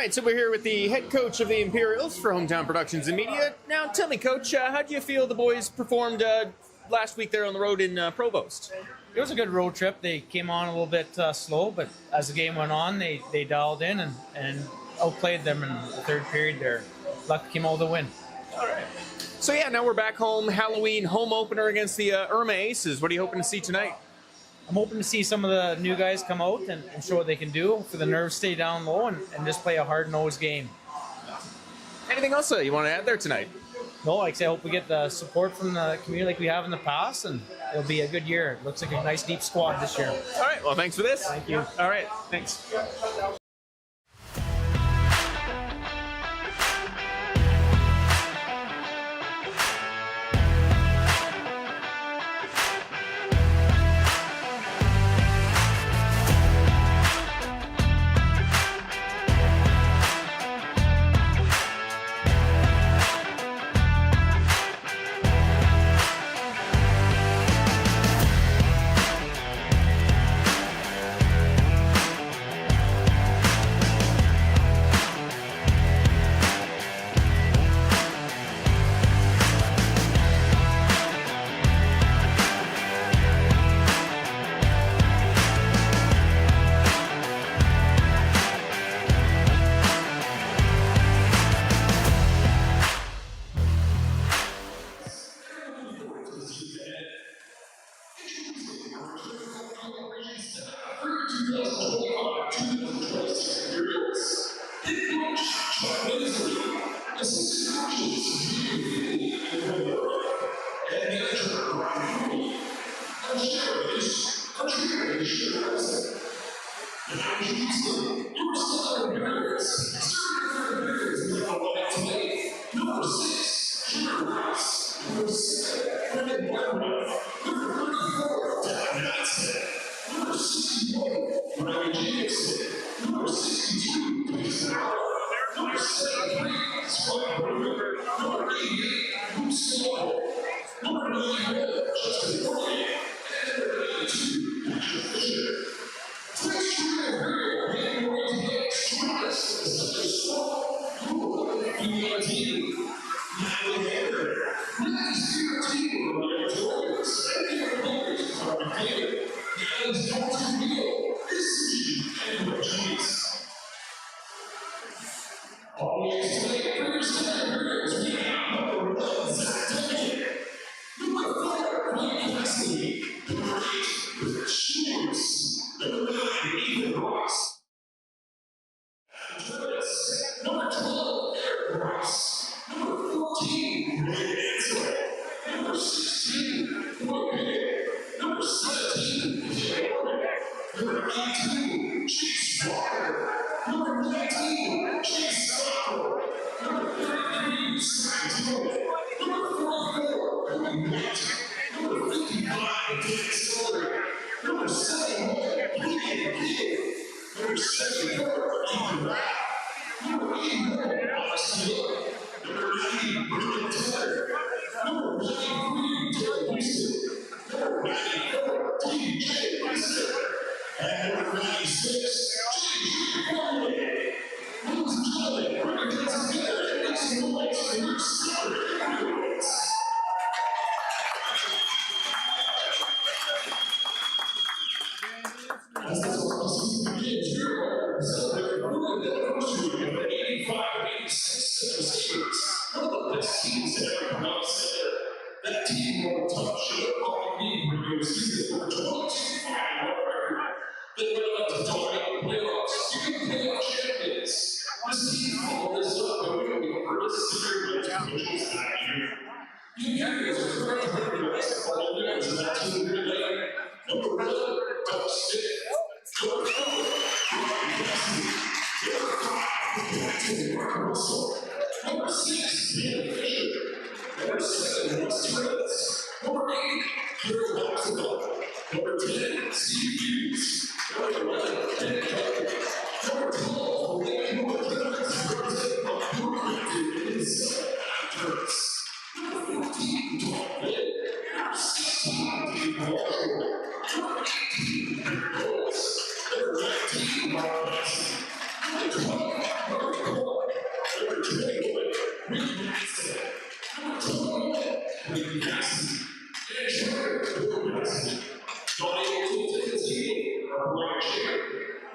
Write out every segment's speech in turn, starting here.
right, so we're here with the head coach of the Imperials for Hometown Productions and Media. Now, tell me, Coach, how do you feel the boys performed last week there on the road in Provost? It was a good road trip. They came on a little bit slow, but as the game went on, they dialed in and outplayed them in the third period there. Luck came out with a win. All right. So, yeah, now we're back home. Halloween home opener against the Irma Aces. What are you hoping to see tonight? I'm hoping to see some of the new guys come out and show what they can do, for the nerves stay down low, and just play a hard-nosed game. Anything else you want to add there tonight? No, like I say, I hope we get the support from the community like we have in the past, and it'll be a good year. It looks like a nice, deep squad this year. All right, well, thanks for this. Thank you. All right, thanks.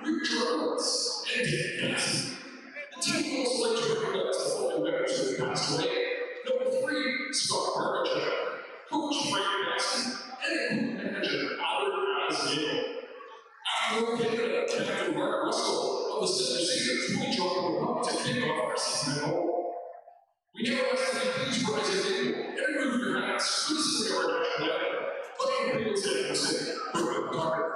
journalists, and guests. The team would also like to recognize the following members who have passed away. Number 3, Scott Burkett, Coach Frank Massey, and manager Albert Asdale. After Canada, Captain Mark Russell of the Stettler Imperials will join the pub to kick off our season at home. We now ask that you please rise at the table and remove your hats for the Stettler national anthem. Playing Imperials Day City, Brooklyn Carter.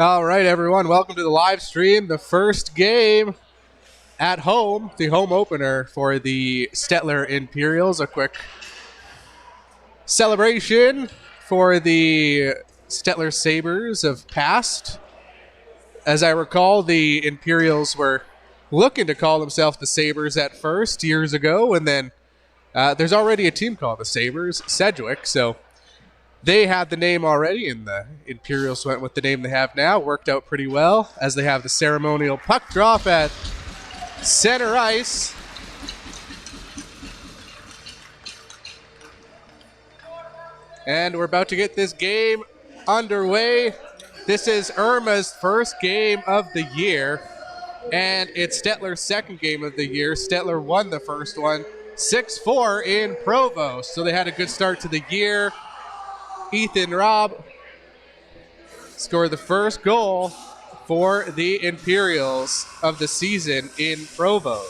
All right, everyone. Welcome to the live stream. The first game at home, the home opener for the Stettler Imperials. A quick celebration for the Stettler Sabres of past. As I recall, the Imperials were looking to call themselves the Sabres at first years ago, and then there's already a team called the Sabres, Sedgwick, so they had the name already, and the Imperials went with the name they have now. Worked out pretty well as they have the ceremonial puck drop at center ice. And we're about to get this game underway. This is Irma's first game of the year, and it's Stettler's second game of the year. Stettler won the first one, 6-4 in Provo, so they had a good start to the year. Ethan Robb scored the first goal for the Imperials of the season in Provo.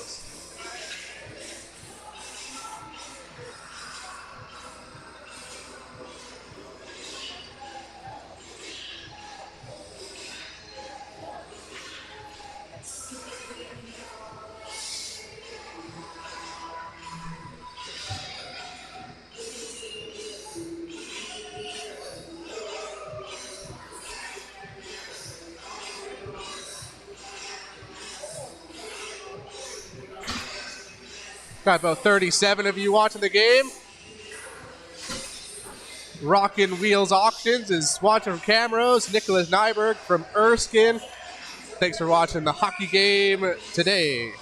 Got about 37 of you watching the game. Rockin' Wheels Auctions is watching from Camrose. Nicholas Nyberg from Erskine. Thanks for watching the hockey game today.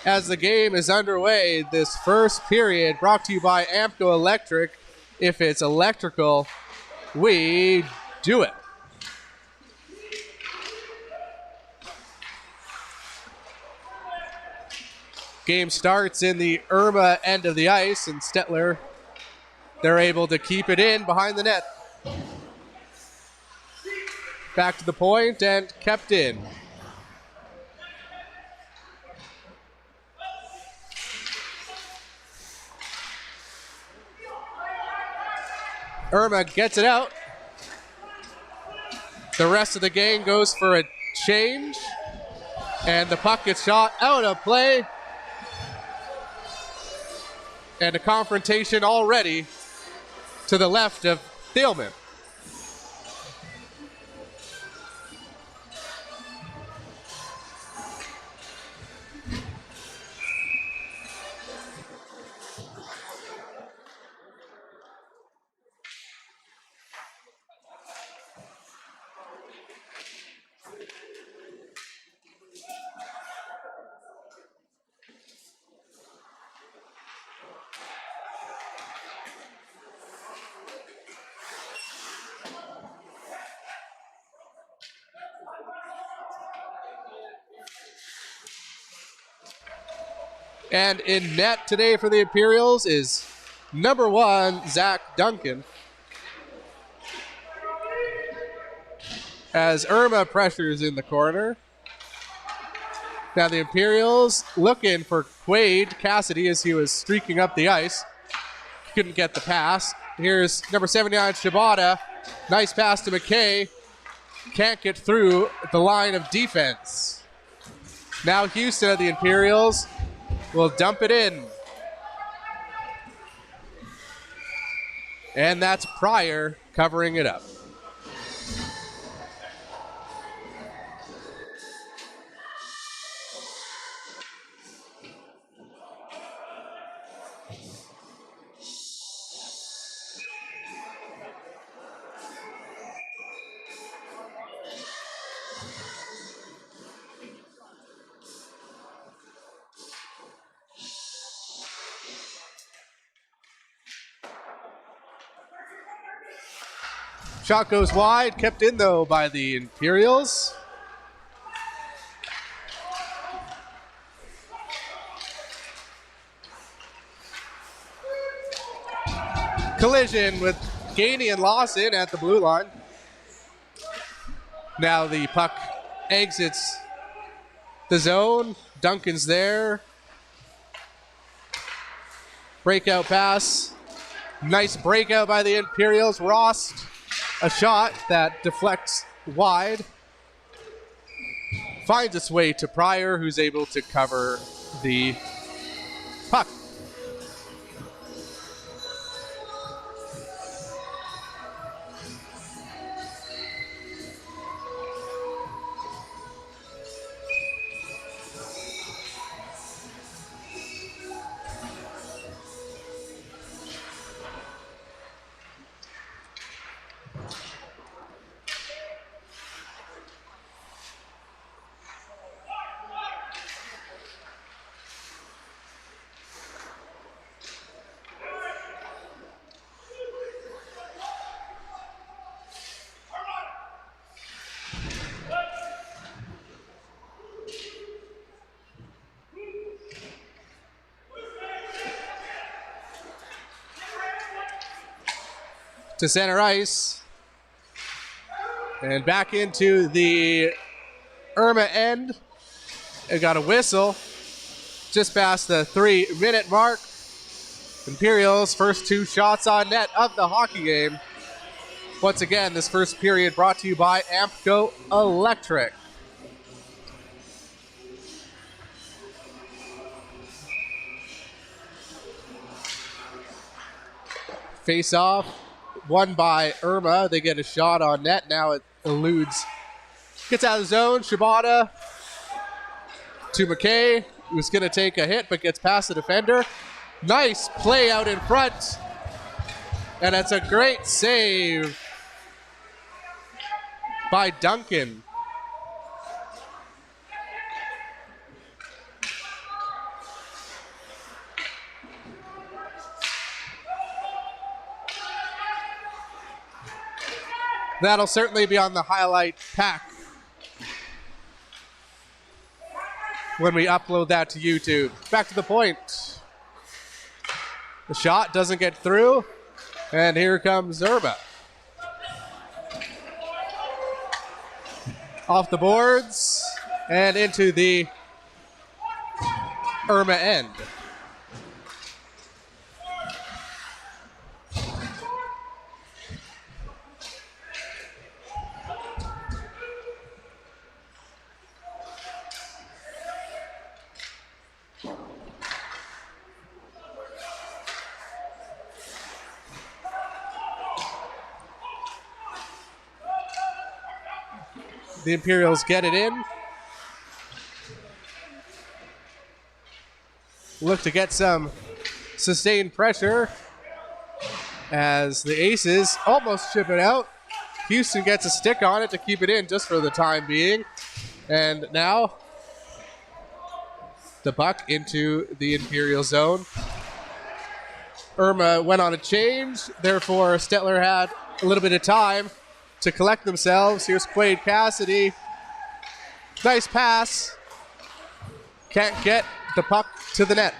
As the game is underway, this first period brought to you by Amco Electric. If it's electrical, we do it. Game starts in the Irma end of the ice, and Stettler, they're able to keep it in behind the net. Back to the point and kept in. Irma gets it out. The rest of the game goes for a change, and the puck gets shot out of play. And a confrontation already to the left of Thielman. And in net today for the Imperials is number 1, Zach Duncan. As Irma pressures in the corner. Now the Imperials looking for Quaid Cassidy as he was streaking up the ice. Couldn't get the pass. Here's number 79, Shibata. Nice pass to McKay. Can't get through the line of defense. Now Houston of the Imperials will dump it in. And that's Pryor covering it up. Shot goes wide, kept in though by the Imperials. Collision with Gainey and Lawson at the blue line. Now the puck exits the zone. Duncan's there. Breakout pass. Nice breakout by the Imperials. Rost. A shot that deflects wide. Finds its way to Pryor, who's able to cover the puck. To center ice. And back into the Irma end. It got a whistle just past the 3-minute mark. Imperials first 2 shots on net of the hockey game. Once again, this first period brought to you by Ampco Electric. Face off. Won by Irma. They get a shot on net. Now it eludes. Gets out of the zone. Shibata to McKay, who's going to take a hit but gets past the defender. Nice play out in front. And it's a great save by Duncan. That'll certainly be on the highlight pack when we upload that to YouTube. Back to the point. The shot doesn't get through, and here comes Irma. Off the boards and into the Irma end. The Imperials get it in. Look to get some sustained pressure as the Aces almost chip it out. Houston gets a stick on it to keep it in just for the time being. And now the puck into the Imperial zone. Irma went on a change, therefore Stettler had a little bit of time to collect themselves. Here's Quade Cassidy. Nice pass. Can't get the puck to the net.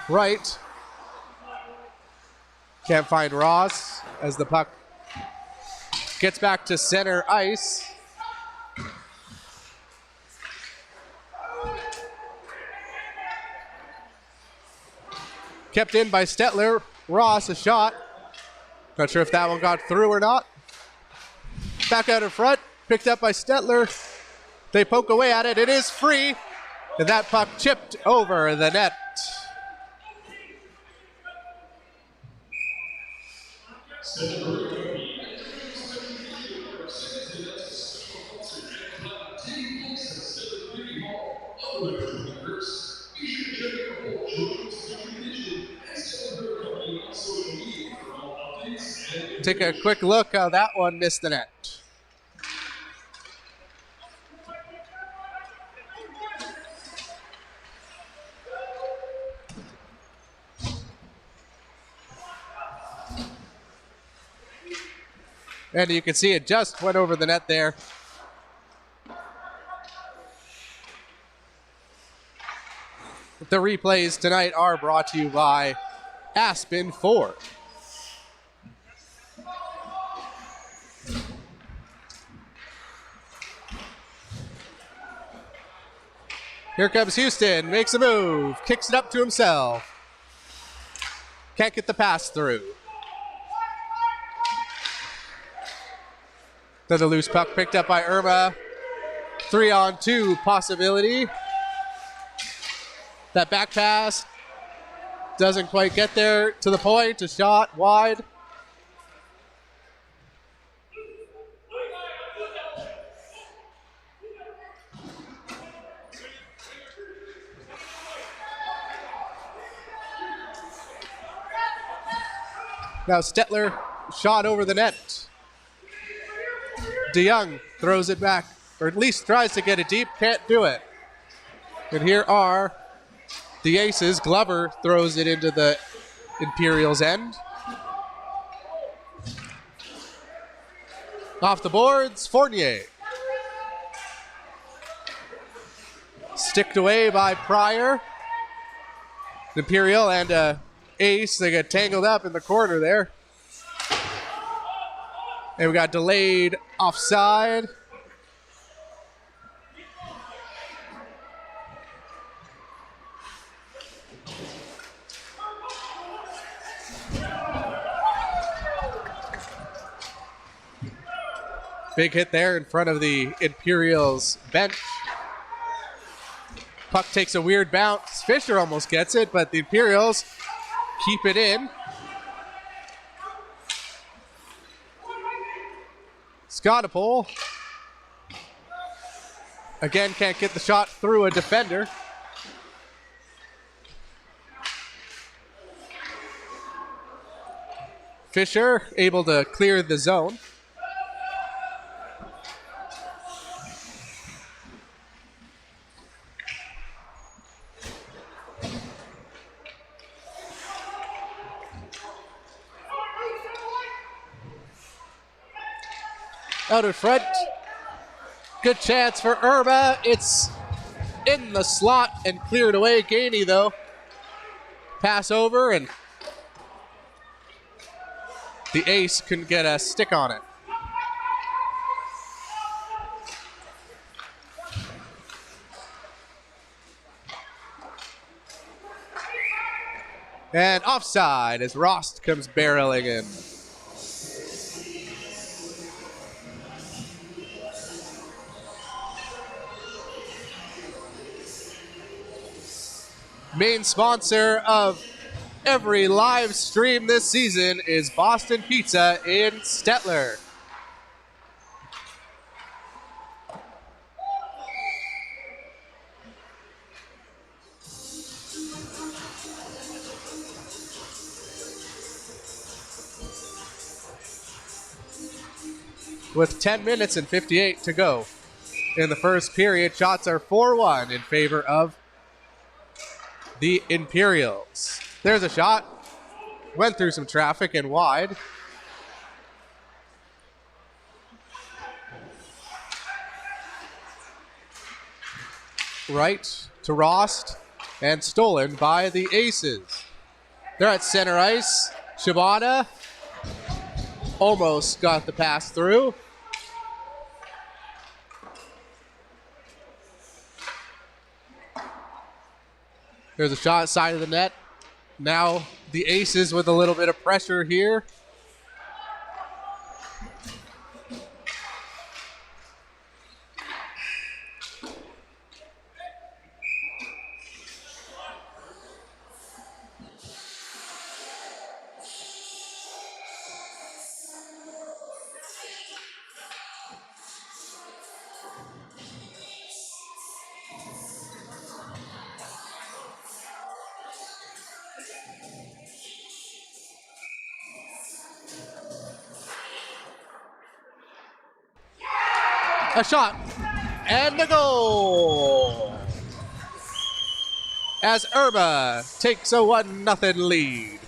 Right. Can't find Ross as the puck gets back to center ice. Kept in by Stettler. Ross, a shot. Not sure if that one got through or not. Back out in front. Picked up by Stettler. They poke away at it. It is free. And that puck chipped over the net. Take a quick look how that one missed the net. And you can see it just went over the net there. The replays tonight are brought to you by Aspen Ford. Here comes Houston, makes a move, kicks it up to himself. Can't get the pass through. Another loose puck picked up by Irma. 3-on-2 possibility. That back pass doesn't quite get there to the point. A shot wide. Now Stettler shot over the net. DeYoung throws it back, or at least tries to get it deep, can't do it. And here are the Aces. Glover throws it into the Imperials' end. Off the boards, Fournier. Sticked away by Pryor. Imperial and Ace, they get tangled up in the corner there. And we got delayed offside. Big hit there in front of the Imperials bench. Puck takes a weird bounce. Fisher almost gets it, but the Imperials keep it in. Scottapole. Again, can't get the shot through a defender. Fisher able to clear the zone. Out in front. Good chance for Irma. It's in the slot and cleared away. Gainey, though. Pass over, and the Ace couldn't get a stick on it. And offside as Rost comes barreling in. Main sponsor of every live stream this season is Boston Pizza in Stettler. with 10 minutes and 58 to go. In the first period, shots are 4-1 in favor of the Imperials. There's a shot. Went through some traffic and wide. Right to Rost and stolen by the Aces. They're at center ice. Shibata almost got the pass through. There's a shot side of the net. Now the Aces with a little bit of pressure here. A shot and a goal as Irma takes a 1-0 lead.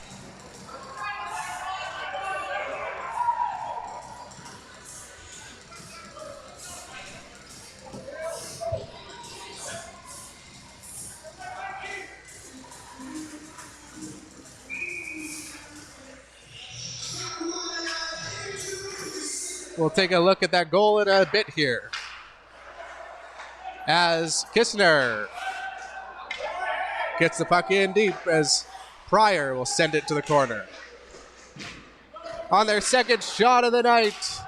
We'll take a look at that goal in a bit here. As Kistner gets the puck in deep as Pryor will send it to the corner. On their second shot of the night,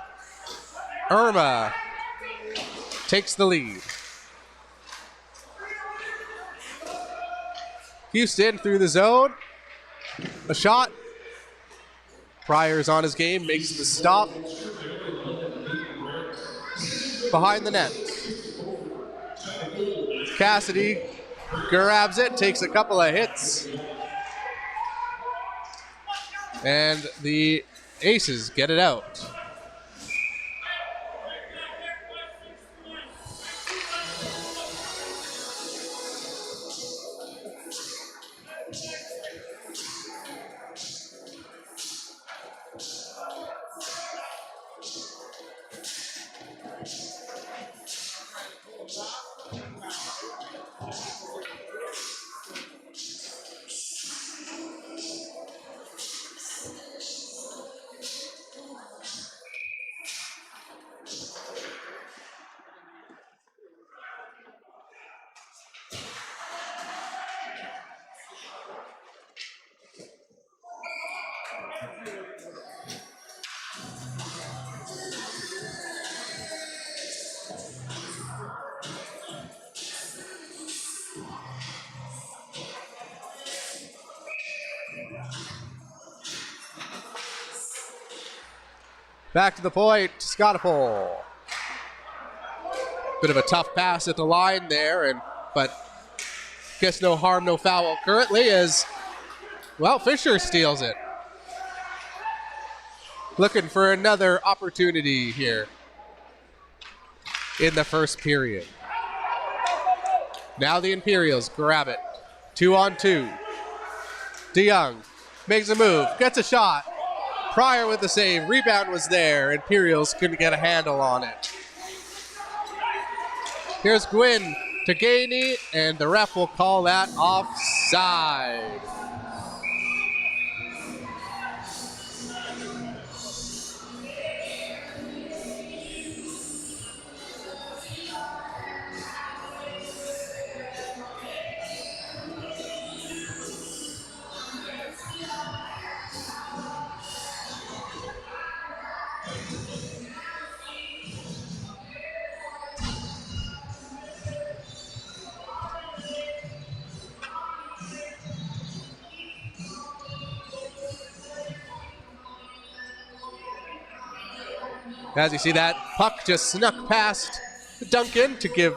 Irma takes the lead. Houston through the zone. A shot. Pryor's on his game, makes the stop. Behind the net. Cassidy grabs it, takes a couple of hits. And the Aces get it out. Back to the point, Scottapole. Bit of a tough pass at the line there, but guess no harm, no foul currently as, well, Fisher steals it. Looking for another opportunity here in the first period. Now the Imperials grab it. 2-on-2. DeYoung makes a move, gets a shot. Pryor with the save. Rebound was there. Imperials couldn't get a handle on it. Here's Gwynn to Gainey, and the ref will call that offside. As you see, that puck just snuck past Duncan to give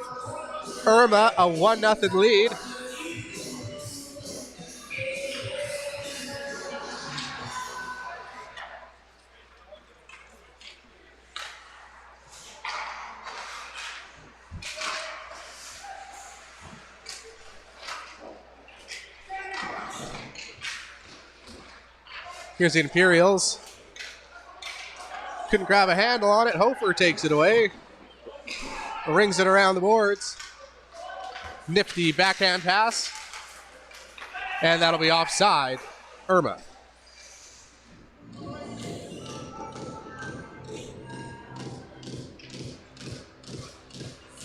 Irma a 1-0 lead. Here's the Imperials. Couldn't grab a handle on it. Hofer takes it away. Rings it around the boards. Nifty backhand pass. And that'll be offside. Irma.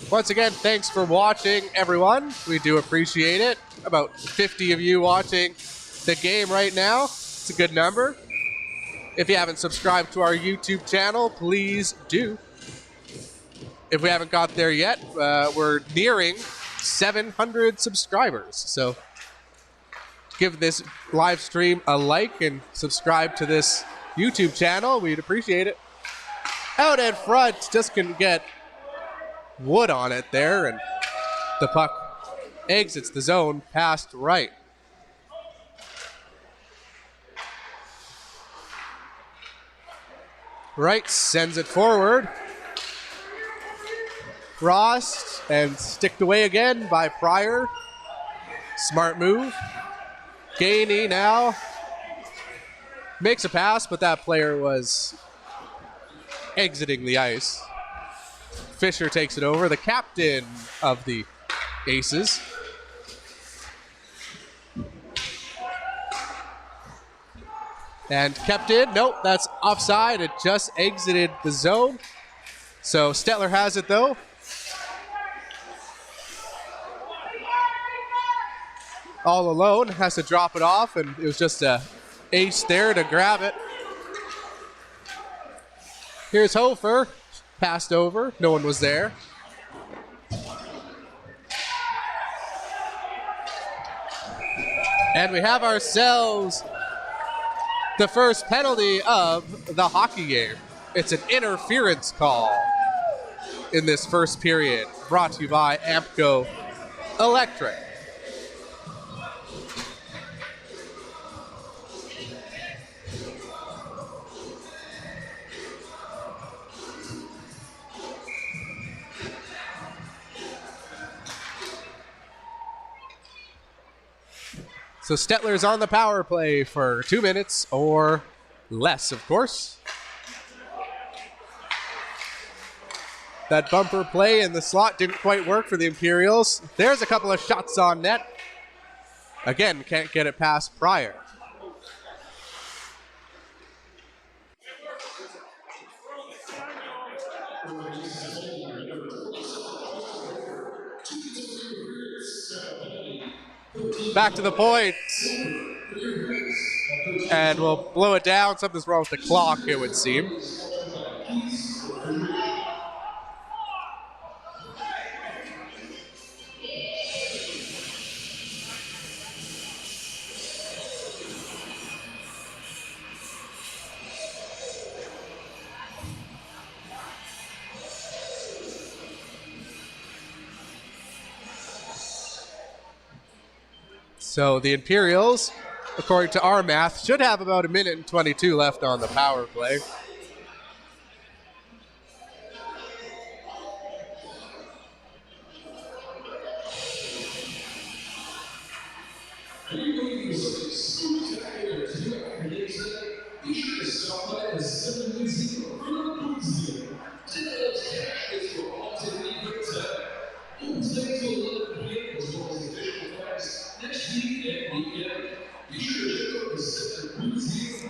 Once again, thanks for watching, everyone. We do appreciate it. About 50 of you watching the game right now. It's a good number. If you haven't subscribed to our YouTube channel, please do. If we haven't got there yet, we're nearing 700 subscribers. So give this live stream a like and subscribe to this YouTube channel. We'd appreciate it. Out in front, just couldn't get wood on it there, and the puck exits the zone past right. Right sends it forward. Ross, and sticked away again by Pryor. Smart move. Gainey now makes a pass, but that player was exiting the ice. Fisher takes it over, the captain of the Aces. And kept in. Nope, that's offside. It just exited the zone. So Stettler has it though. All alone, has to drop it off, and it was just a ace there to grab it. Here's Hofer, passed over, no one was there. And we have ourselves the first penalty of the hockey game. It's an interference call in this first period, brought to you by Ampco Electric. So Stettler's on the power play for 2 minutes or less, of course. That bumper play in the slot didn't quite work for the Imperials. There's a couple of shots on net. Again, can't get it past Pryor. Back to the point. And we'll blow it down. Something's wrong with the clock, it would seem. So the Imperials, according to our math, should have about 1:22 left on the power play.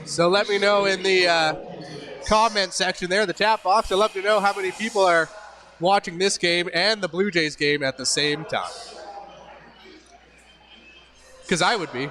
So let me know in the comment section there, the chat box. I'd love to know how many people are watching this game and the Blue Jays game at the same time. Because I would be.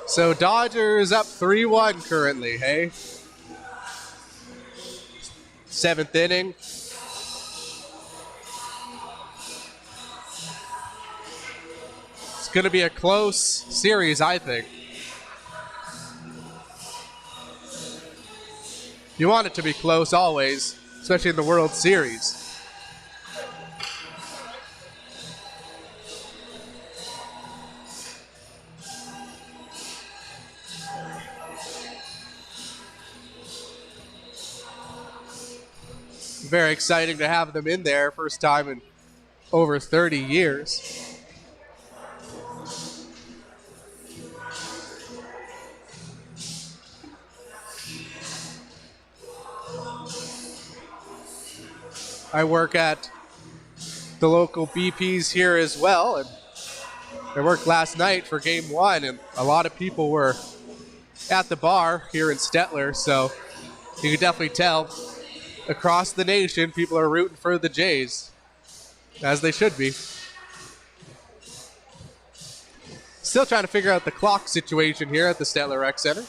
So Dodgers up 3-1 currently, hey? 7th inning. It's going to be a close series, I think. You want it to be close always, especially in the World Series. Very exciting to have them in there. First time in over 30 years. I work at the local BPs here as well, and I worked last night for game 1, and a lot of people were at the bar here in Stettler, so you can definitely tell across the nation people are rooting for the Jays, as they should be. Still trying to figure out the clock situation here at the Stettler Rec Center.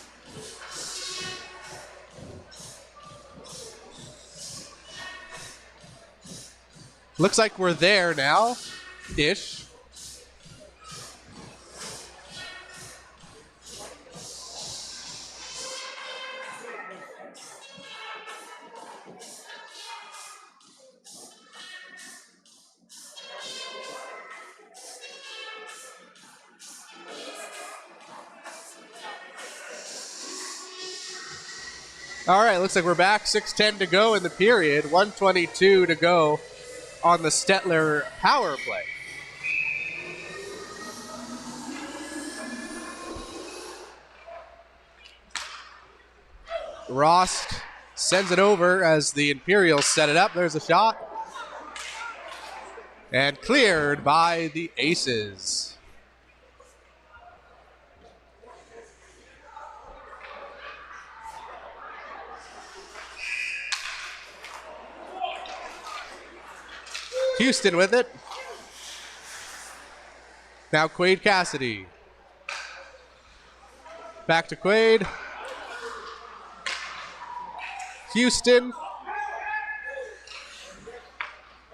Looks like we're there now, ish. All right, looks like we're back. 6:10 to go in the period. 1:22 to go on the Stettler power play. Rost sends it over as the Imperials set it up. There's a shot. And cleared by the Aces. Houston with it. Now Quaid Cassidy. Back to Quaid. Houston.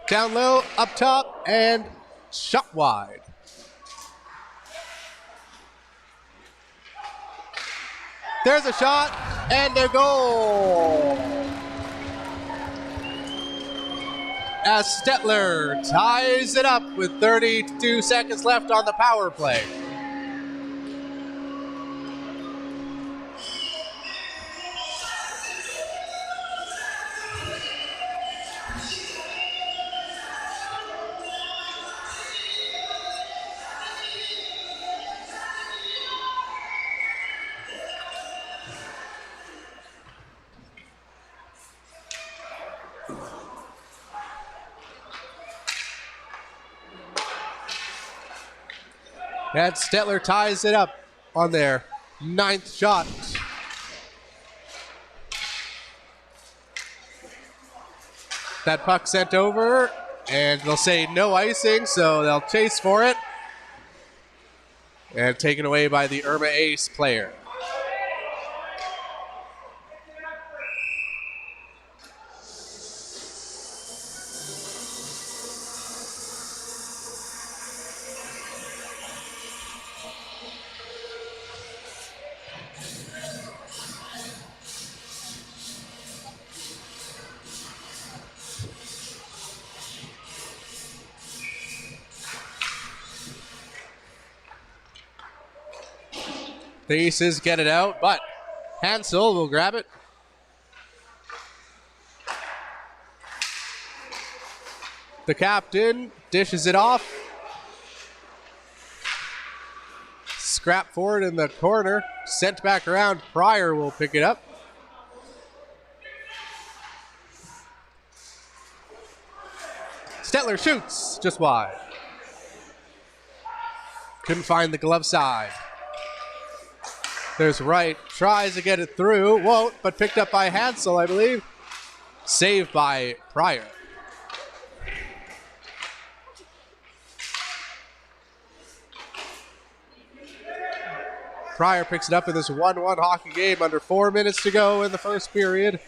Down low, up top, and shot wide. There's a shot, and a goal. As Stettler ties it up with 32 seconds left on the power play. And Stettler ties it up on their 9th shot. That puck sent over, and they'll say no icing, so they'll chase for it. And taken away by the Irma Ace player. The Aces get it out, but Hansel will grab it. The captain dishes it off. Scrap forward in the corner. Sent back around. Pryor will pick it up. Stettler shoots just wide. Couldn't find the glove side. There's Wright, tries to get it through, won't, but picked up by Hansel, I believe. Saved by Pryor. Pryor picks it up in this 1-1 hockey game under 4 minutes to go in the first period.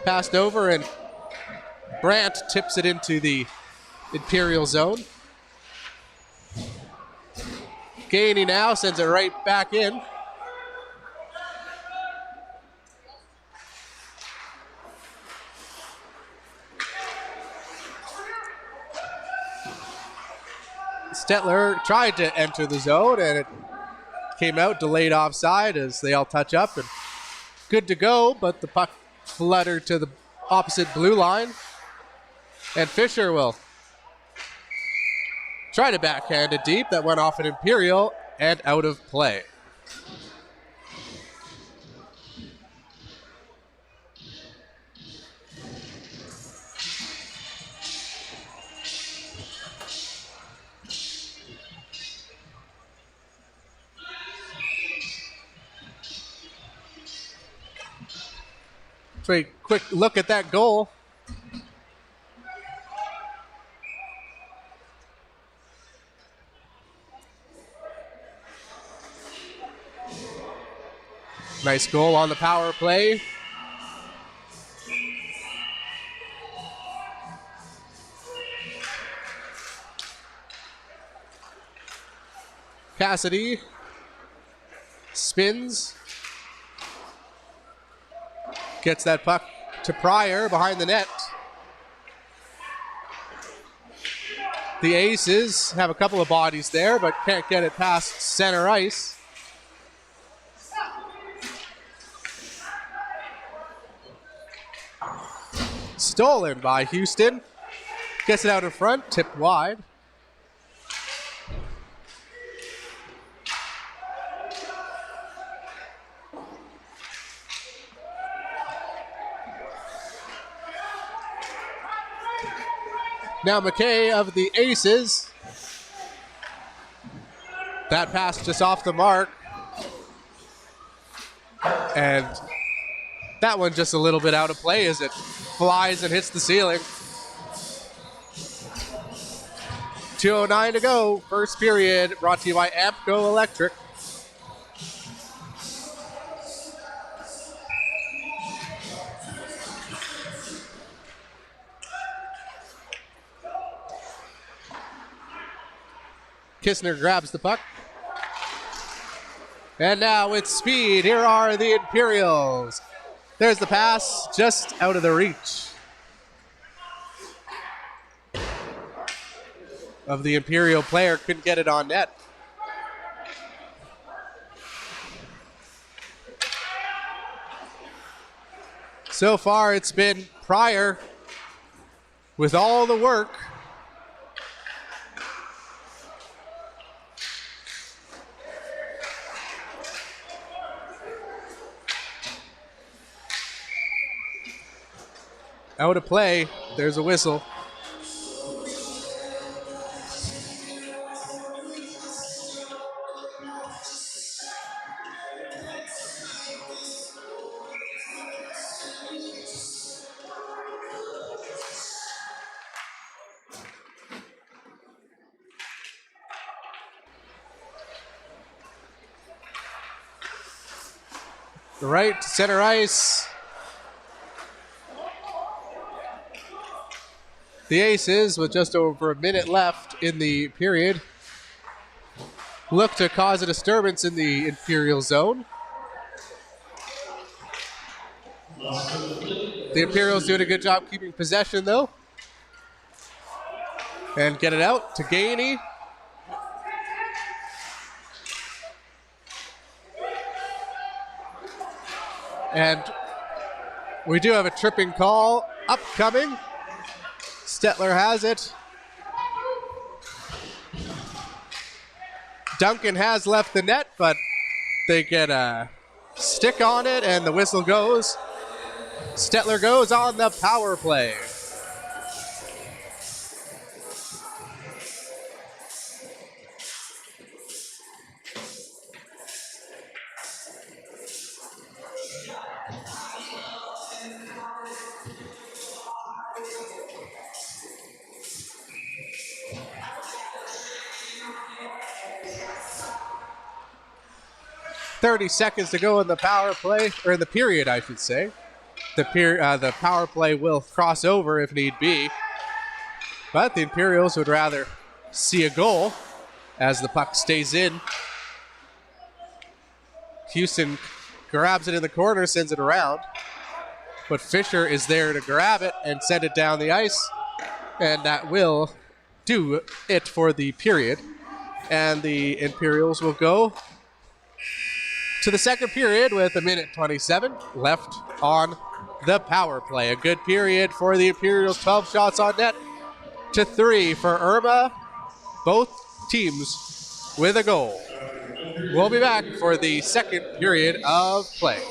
Passed over, and Brandt tips it into the Imperial zone. Gainey now sends it right back in. Stettler tried to enter the zone, and it came out delayed offside as they all touch up, and good to go, but the puck fluttered to the opposite blue line, and Fisher will try to backhand it deep. That went off an Imperial and out of play. So a quick look at that goal. Nice goal on the power play. Cassidy spins. Gets that puck to Pryor behind the net. The Aces have a couple of bodies there, but can't get it past center ice. Stolen by Houston. Gets it out in front, tipped wide. Now McKay of the Aces. That pass just off the mark. And that one just a little bit out of play as it flies and hits the ceiling. 2:09 to go. First period brought to you by Ampco Electric. Kistner grabs the puck. And now with speed, here are the Imperials. There's the pass, just out of the reach of the Imperial player. Couldn't get it on net. So far, it's been Pryor with all the work. Out of play. There's a whistle. Right to center ice. The Aces, with just over a minute left in the period, look to cause a disturbance in the Imperial zone. The Imperials doing a good job keeping possession, though. And get it out to Gainey. And we do have a tripping call upcoming. Stettler has it. Duncan has left the net, but they get a stick on it, and the whistle goes. Stettler goes on the power play. 30 seconds to go in the power play, or in the period, I should say. The power play will cross over if need be. But the Imperials would rather see a goal as the puck stays in. Houston grabs it in the corner, sends it around. But Fisher is there to grab it and send it down the ice. And that will do it for the period. And the Imperials will go to the second period with 1:27 left on the power play. A good period for the Imperials. 12 shots on net to 3 for Irma. Both teams with a goal. We'll be back for the second period of play.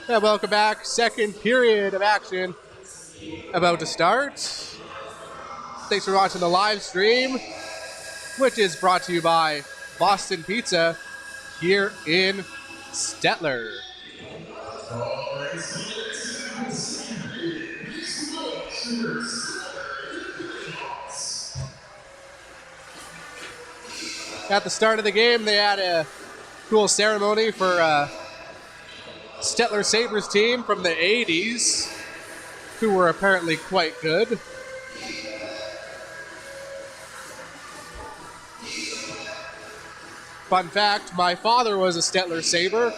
Yeah, welcome back. Second period of action about to start. Thanks for watching the live stream, which is brought to you by Boston Pizza here in Stettler. At the start of the game, they had a cool ceremony for Stettler Sabres team from the 80s, who were apparently quite good. Fun fact, my father was a Stettler Sabre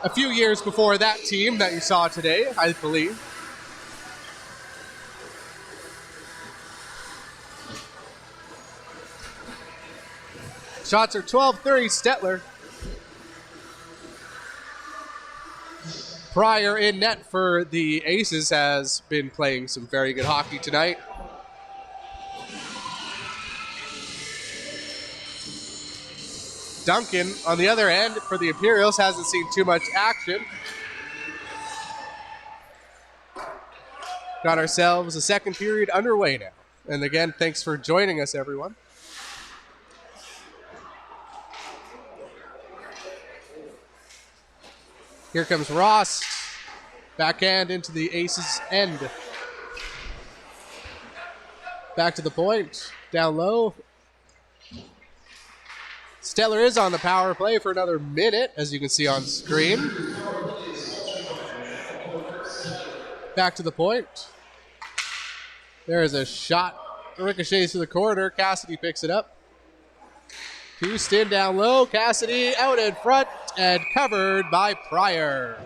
a few years before that team that you saw today, I believe. Shots are 12-30 Stettler. Pryor in net for the Aces has been playing some very good hockey tonight. Duncan, on the other end, for the Imperials, hasn't seen too much action. Got ourselves a second period underway now. And again, thanks for joining us, everyone. Here comes Ross. Backhand into the Aces' end. Back to the point. Down low. Stettler is on the power play for another minute, as you can see on screen. Back to the point. There is a shot. Ricochets to the corner. Cassidy picks it up. Houston down low. Cassidy out in front and covered by Pryor.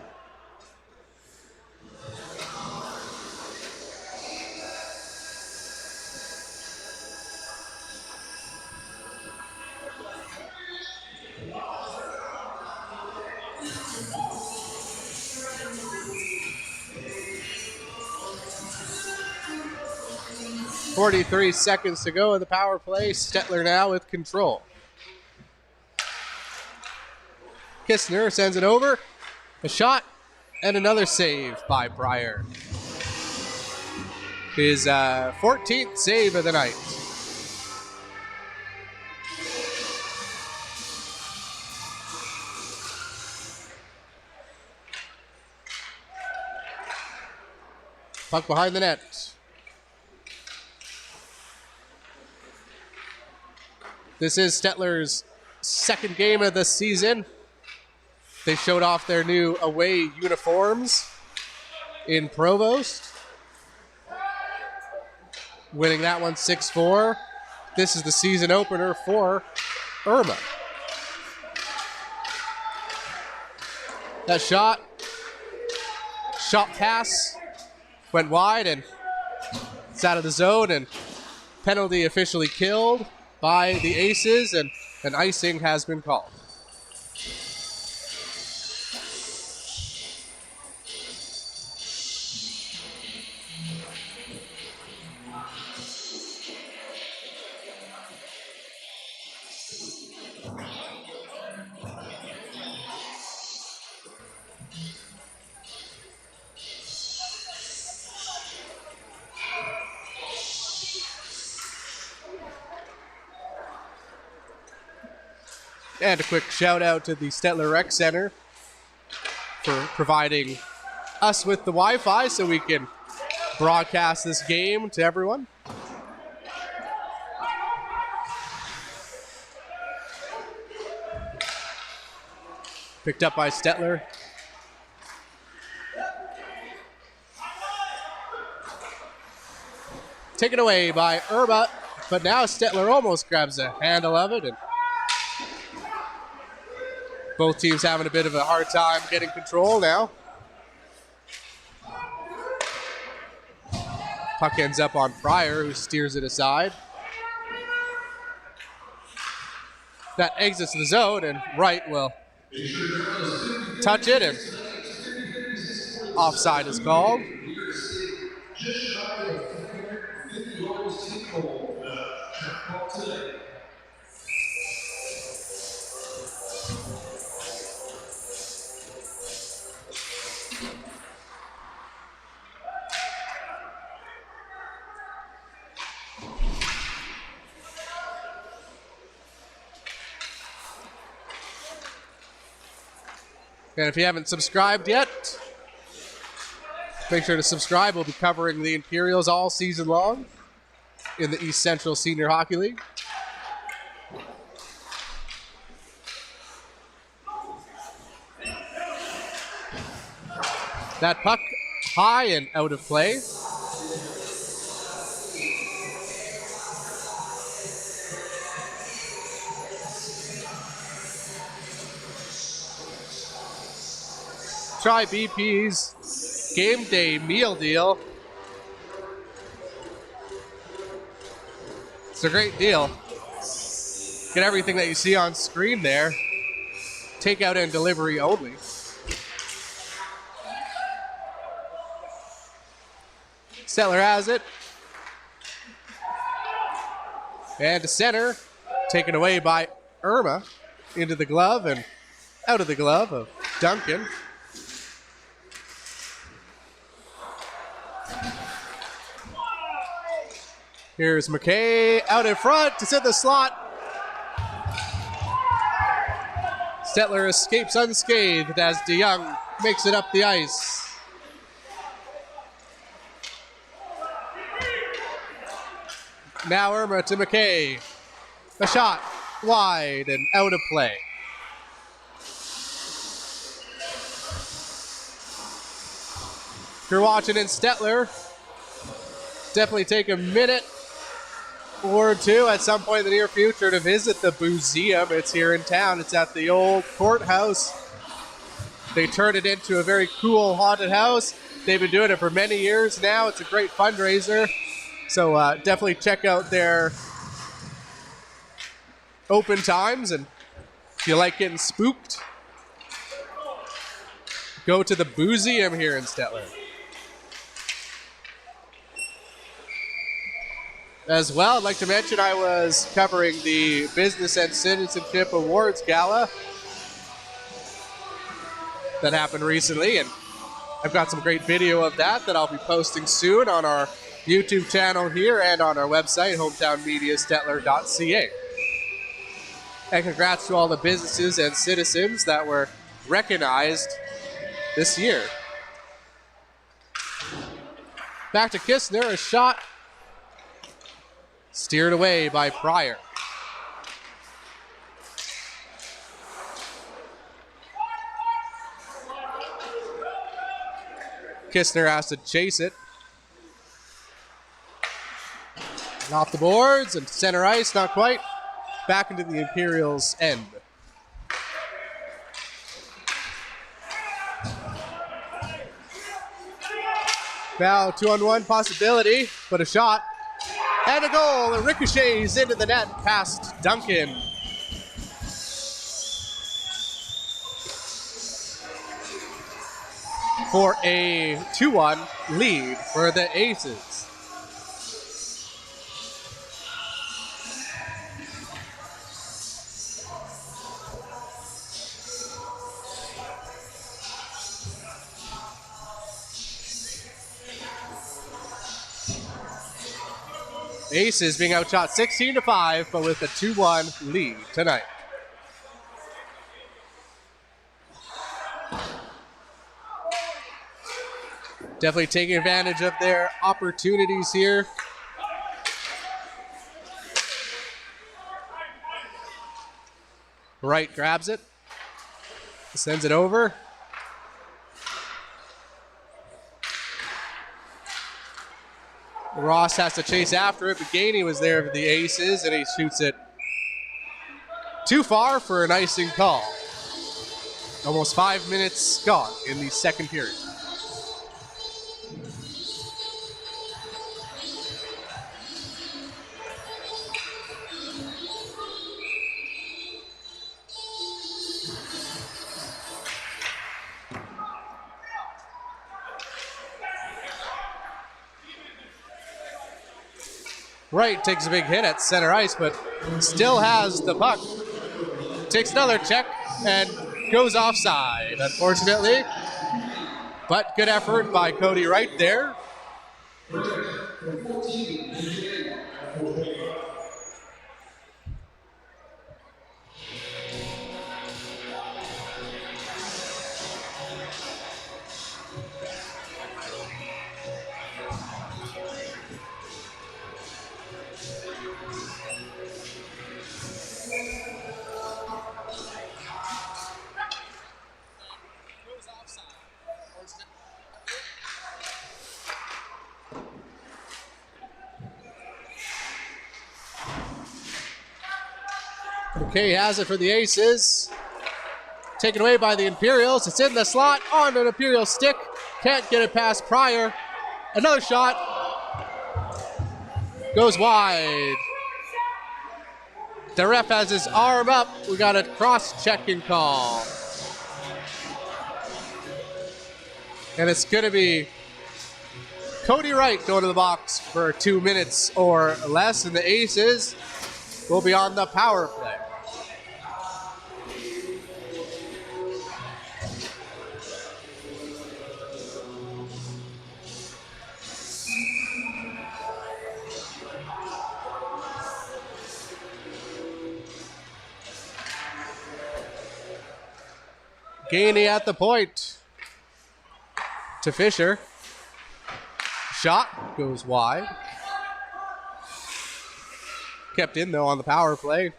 .43 seconds to go in the power play. Stettler now with control. Kistner sends it over. A shot and another save by Pryor. His 14th save of the night. Puck behind the net. This is Stettler's second game of the season. They showed off their new away uniforms in Provost. Winning that one 6-4. This is the season opener for Irma. That shot pass, went wide and it's out of the zone, and penalty officially killed by the Aces, and an icing has been called. And a quick shout out to the Stettler Rec Center for providing us with the Wi-Fi so we can broadcast this game to everyone. Picked up by Stettler. Taken away by Irma, but now Stettler almost grabs a handle of it, and both teams having a bit of a hard time getting control now. Puck ends up on Pryor, who steers it aside. That exits the zone, and Wright will touch it, and offside is called. And if you haven't subscribed yet, make sure to subscribe. We'll be covering the Imperials all season long in the East Central Senior Hockey League. That puck high and out of play. Try BP's game day meal deal. It's a great deal. Get everything that you see on screen there. Takeout and delivery only. Stettler has it. And to center, taken away by Irma into the glove and out of the glove of Duncan. Here's McKay out in front to set the slot. Stettler escapes unscathed as DeYoung makes it up the ice. Now Irma to McKay. A shot wide and out of play. If you're watching in Stettler, definitely take a minute or two at some point in the near future to visit the museum. It's here in town. It's at the old courthouse. They turned it into a very cool haunted house. They've been doing it for many years now. It's a great fundraiser. So definitely check out their open times. And if you like getting spooked, go to the museum here in Stettler. As well, I'd like to mention I was covering the Business and Citizenship Awards Gala that happened recently, and I've got some great video of that I'll be posting soon on our YouTube channel here and on our website, hometownmediastettler.ca. And congrats to all the businesses and citizens that were recognized this year. Back to Kistner, a shot steered away by Pryor. Kistner has to chase it. And off the boards and center ice, not quite. Back into the Imperials' end. Now 2-on-1 possibility, but a shot. And a goal, it ricochets into the net past Duncan. For a 2-1 lead for the Aces. Aces being outshot 16-5, but with a 2-1 lead tonight. Definitely taking advantage of their opportunities here. Wright grabs it, sends it over. Ross has to chase after it, but Gainey was there for the Aces, and he shoots it too far for an icing call. Almost 5 minutes gone in the second period. Wright takes a big hit at center ice, but still has the puck. Takes another check and goes offside, unfortunately. But good effort by Cody Wright there. McKay has it for the Aces. Taken away by the Imperials. It's in the slot on an Imperial stick. Can't get it past Pryor. Another shot. Goes wide. The ref has his arm up. We got a cross-checking call. And it's going to be Cody Wright going to the box for 2 minutes or less. And the Aces will be on the power play. Gainey at the point to Fisher. Shot goes wide. Kept in though on the power play.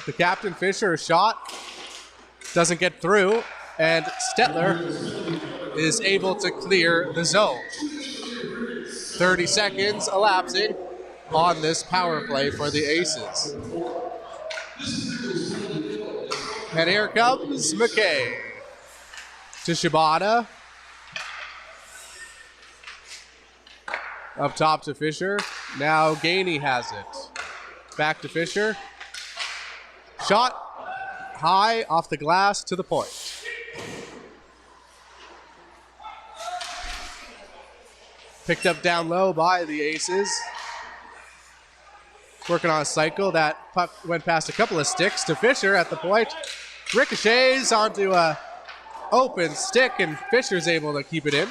The captain Fisher shot doesn't get through, and Stettler is able to clear the zone. 30 seconds elapsing on this power play for the Aces. And here comes McKay to Shibata. Up top to Fisher. Now Gainey has it. Back to Fisher. Shot high off the glass to the point. Picked up down low by the Aces. Working on a cycle. That puck went past a couple of sticks to Fisher at the point. Ricochets onto a open stick, and Fisher's able to keep it in.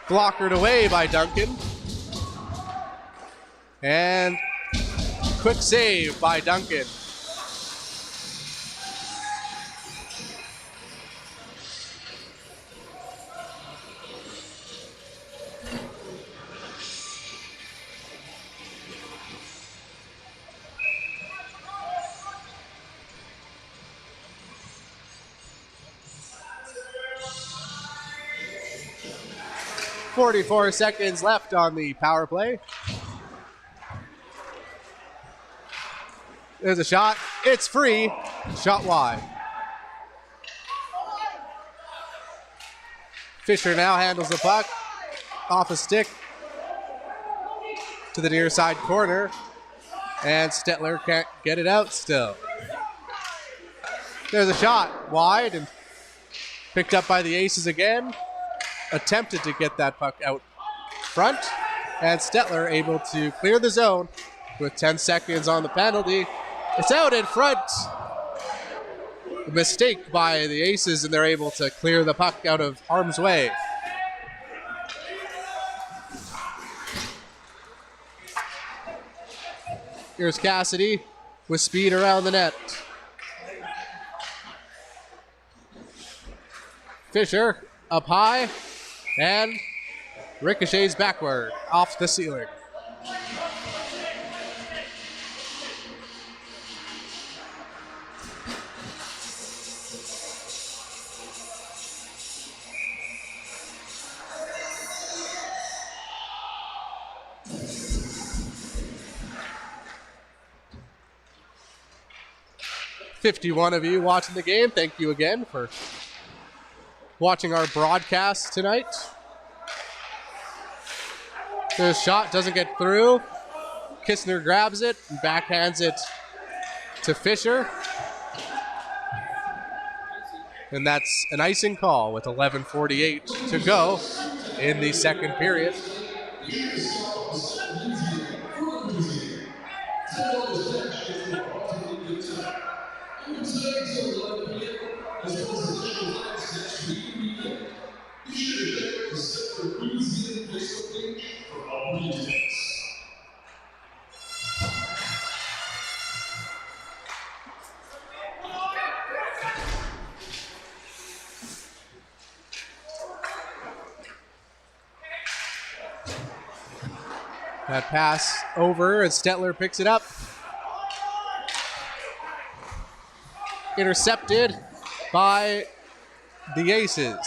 Blockered away by Duncan. And quick save by Duncan. .44 seconds left on the power play. There's a shot. It's free. Shot wide. Fisher now handles the puck off a stick to the near side corner. And Stettler can't get it out still. There's a shot wide and picked up by the Aces again. Attempted to get that puck out front, and Stettler able to clear the zone with 10 seconds on the penalty. It's out in front. A mistake by the Aces, and they're able to clear the puck out of harm's way. Here's Cassidy with speed around the net. Fisher up high. And ricochets backward off the ceiling. $51 of you watching the game. Thank you again for watching our broadcast tonight. The shot doesn't get through. Kistner grabs it and backhands it to Fisher. And that's an icing call with 11:48 to go in the second period. That pass over and Stettler picks it up. Intercepted by the Aces.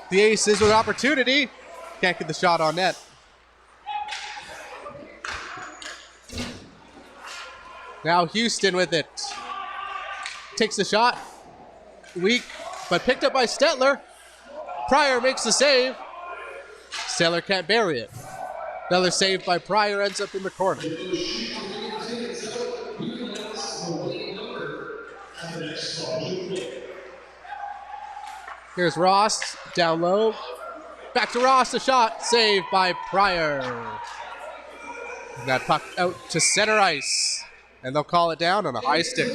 The Aces with opportunity. Can't get the shot on net. Now Houston with it. Takes the shot. Weak, but picked up by Stettler. Pryor makes the save. Stettler can't bury it. Another save by Pryor ends up in the corner. Here's Ross, down low. Back to Ross, a shot, saved by Pryor. That puck out to center ice. And they'll call it down on a high stick.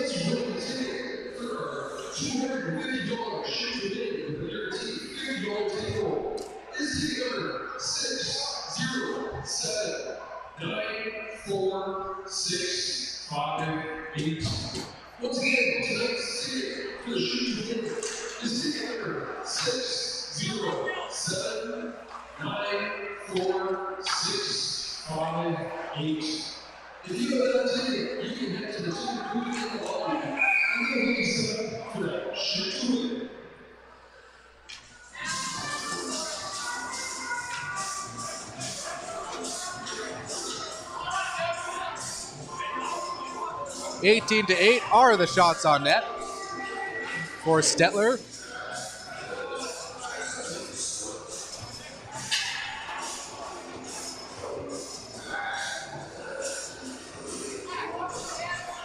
Once again, tonight's ticket for the Shoes winner is ticket number 607946658. If you have that ticket, you can head to the ticket booth in the lobby and go get yourself for that Shoes win. $18 to 8 are the shots on net for Stettler.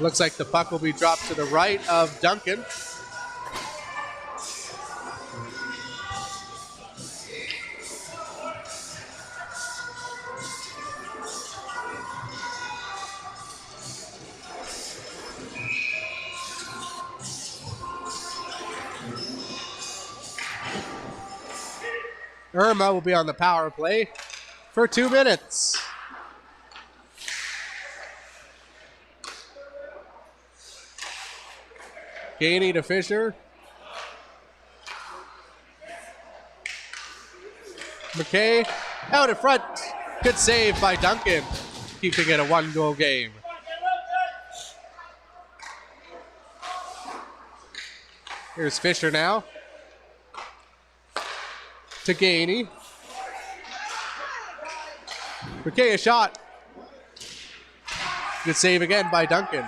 Looks like the puck will be dropped to the right of Duncan. Irma will be on the power play for 2 minutes. Gainey to Fisher. McKay out in front. Good save by Duncan, keeping it a 1-goal game. Here's Fisher now. To Gainey. McKay a shot. Good save again by Duncan.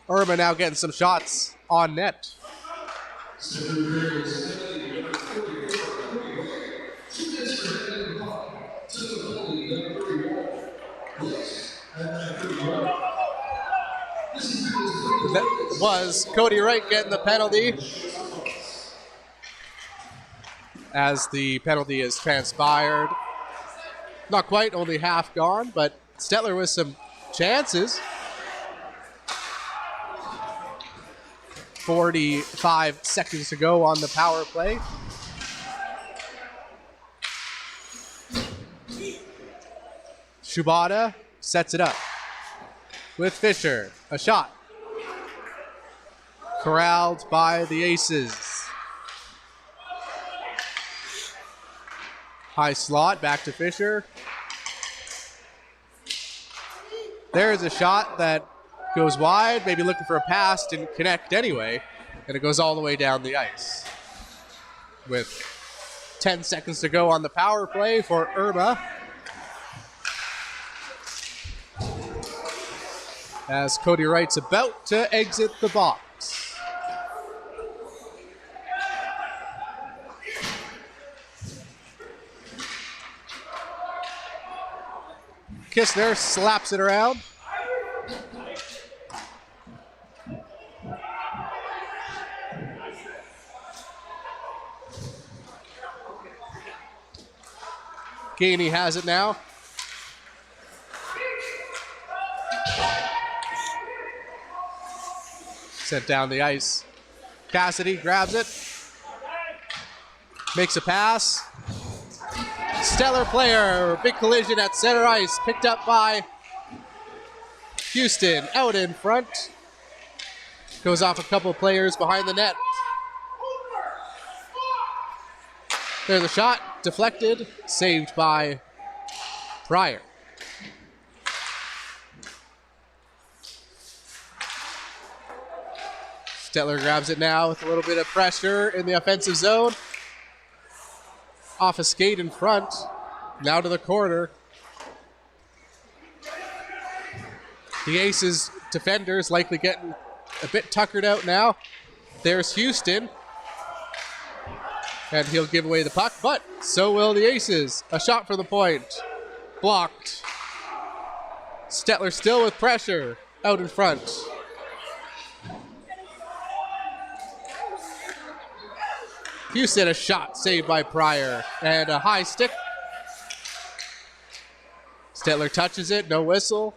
Irma now getting some shots on net. That was Cody Wright getting the penalty. As the penalty is transpired. Not quite, only half gone, but Stettler with some chances. 45 seconds to go on the power play. Shibata sets it up with Fisher. A shot. Corralled by the Aces. High slot, back to Fisher. There's a shot that goes wide, maybe looking for a pass, didn't connect anyway, and it goes all the way down the ice. With 10 seconds to go on the power play for Irma. As Cody Wright's about to exit the box. Kistner slaps it around. Gainey has it now. Sent down the ice. Cassidy grabs it. Makes a pass. Stettler player, big collision at center ice, picked up by Houston, out in front. Goes off a couple of players behind the net. There's a shot, deflected, saved by Pryor. Stettler grabs it now with a little bit of pressure in the offensive zone. off a skate in front. Now to the corner. The Aces defenders likely getting a bit tuckered out now. There's Houston. And he'll give away the puck, but so will the Aces. A shot for the point. Blocked. Stettler still with pressure. Out in front. Houston, a shot saved by Pryor. And a high stick. Stettler touches it, no whistle.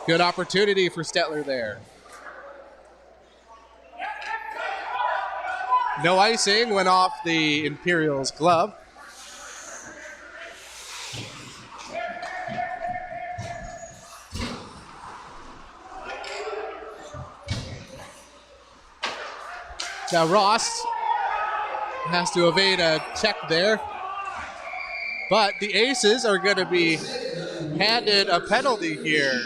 Good opportunity for Stettler there. No icing, went off the Imperials glove. Now Ross has to evade a check there. But the Aces are going to be handed a penalty here.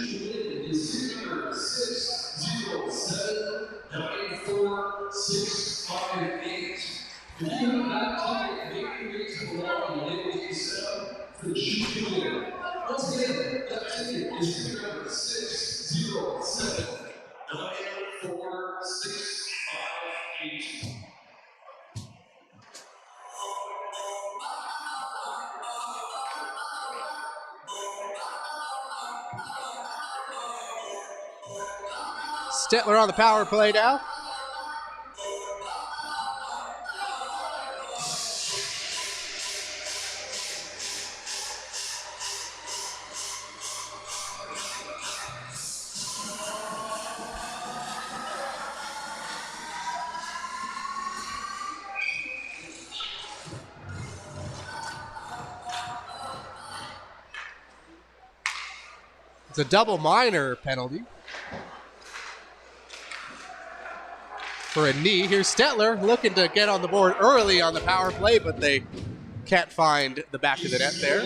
Stettler on the power play now. It's a double minor penalty for a knee. Here's Stettler looking to get on the board early on the power play, but they can't find the back of the net there.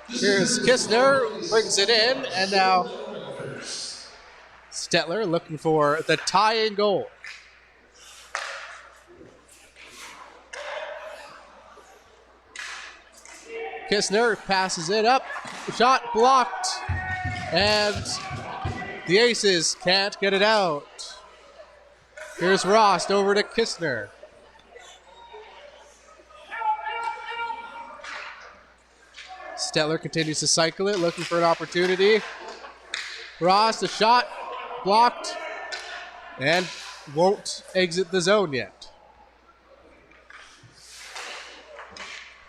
Here's Kistner, brings it in, and now Stettler looking for the tying goal. Kistner passes it up, shot blocked, and the Aces can't get it out. Here's Rost over to Kistner. Stettler continues to cycle it, looking for an opportunity. Rost, a shot, blocked, and won't exit the zone yet.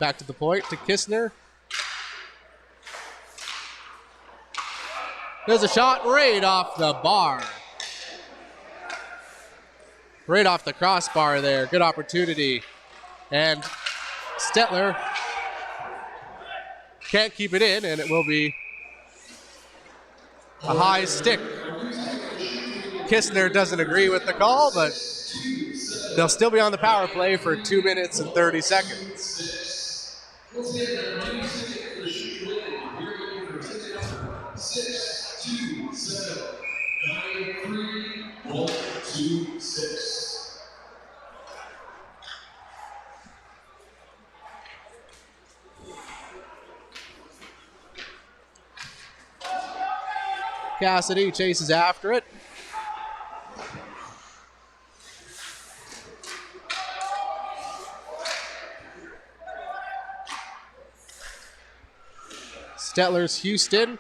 Back to the point to Kistner. There's a shot right off the bar. Right off the crossbar there. Good opportunity. And Stettler can't keep it in, and it will be a high stick. Kistner doesn't agree with the call, but they'll still be on the power play for 2 minutes and 30 seconds. Cassidy chases after it. Stettler's Houston.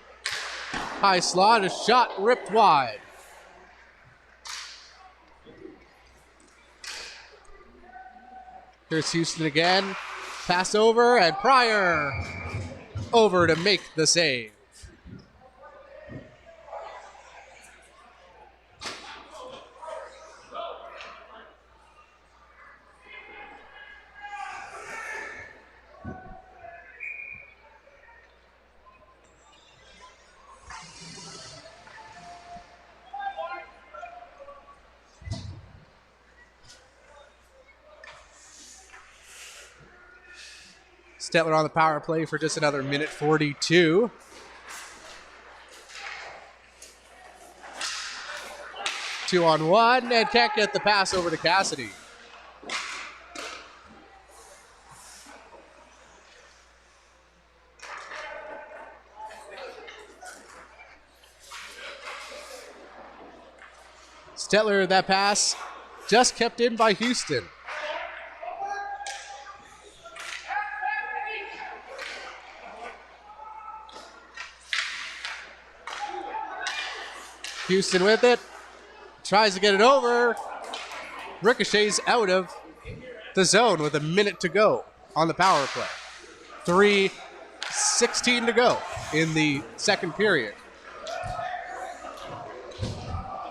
High slot, a shot ripped wide. Here's Houston again. Pass over, and Pryor over to make the save. Stettler on the power play for just another minute 42. Two on one, and can't get the pass over to Cassidy. Stettler, that pass just kept in by Houston. Houston with it. Tries to get it over. Ricochets out of the zone with a minute to go on the power play. 3:16 to go in the second period.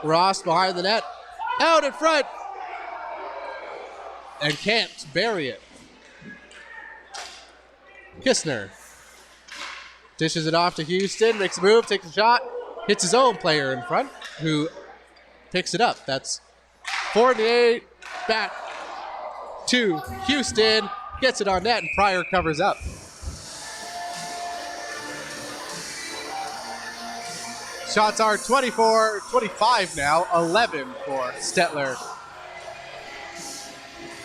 Ross behind the net. Out in front. And can't bury it. Kistner dishes it off to Houston. Makes a move, takes a shot. Hits his own player in front, who picks it up. That's 48 back to Houston. Gets it on net, and Pryor covers up. Shots are 24, 25 now, 11 for Stettler.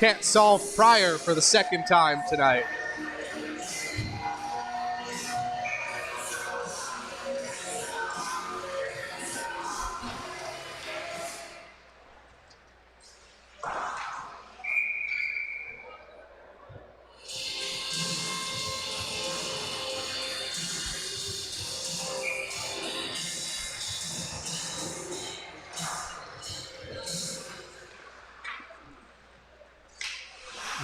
Can't solve Pryor for the second time tonight.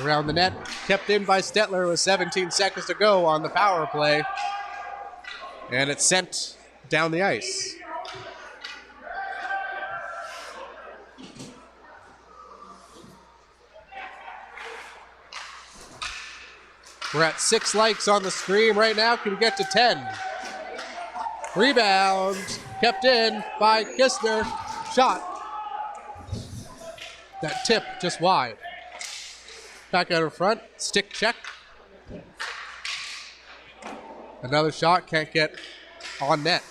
Around the net, kept in by Stettler with 17 seconds to go on the power play. And it's sent down the ice. We're at 6 likes on the stream right now. Can we get to 10? Rebound, kept in by Kistner. Shot. That tip just wide. Back out in front, stick check. Another shot, can't get on net.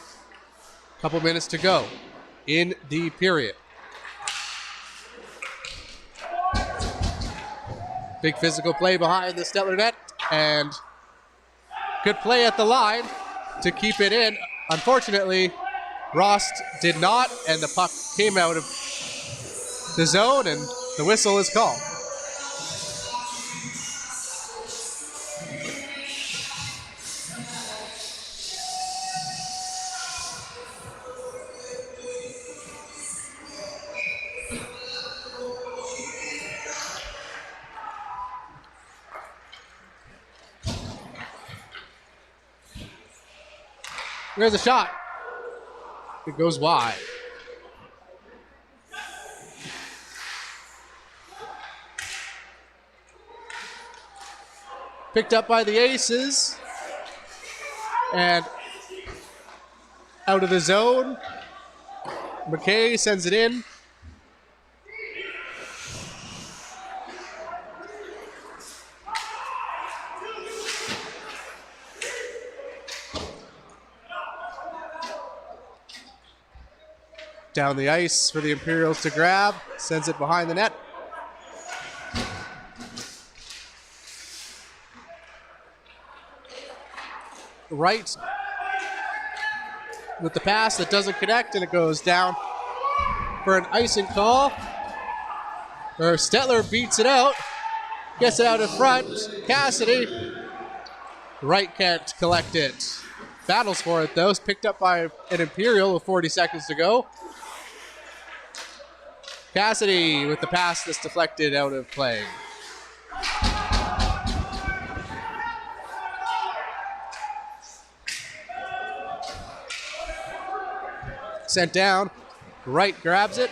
Couple minutes to go in the period. Big physical play behind the Stettler net, and good play at the line to keep it in. Unfortunately, Rost did not, and the puck came out of the zone, and the whistle is called. There's a shot. It goes wide. Picked up by the Aces. And out of the zone. McKay sends it in. Down the ice for the Imperials to grab. Sends it behind the net. Right with the pass that doesn't connect, and it goes down for an icing call. Stettler beats it out. Gets it out in front. Cassidy. Right can't collect it. Battles for it though. It's picked up by an Imperial with 40 seconds to go. Cassidy with the pass that's deflected out of play. Sent down. Wright grabs it.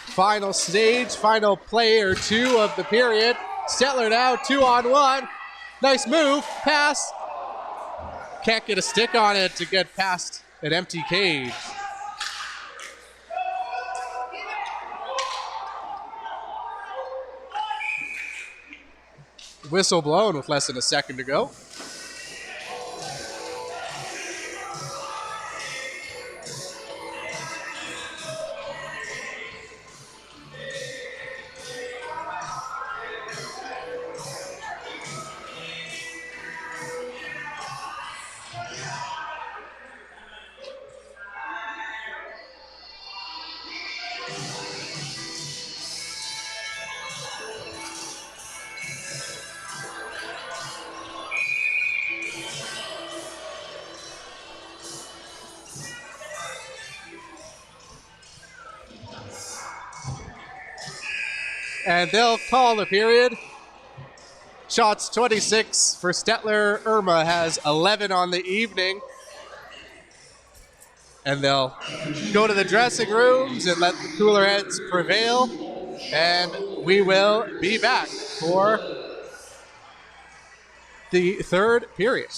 Final stage, final play or two of the period. Stettler now 2-on-1. Nice move. Pass. Can't get a stick on it to get past an empty cage. whistle blown with less than a second to go. And they'll call the period. Shots 26 for Stettler. Irma has 11 on the evening. And they'll go to the dressing rooms and let the cooler heads prevail. And we will be back for the third period.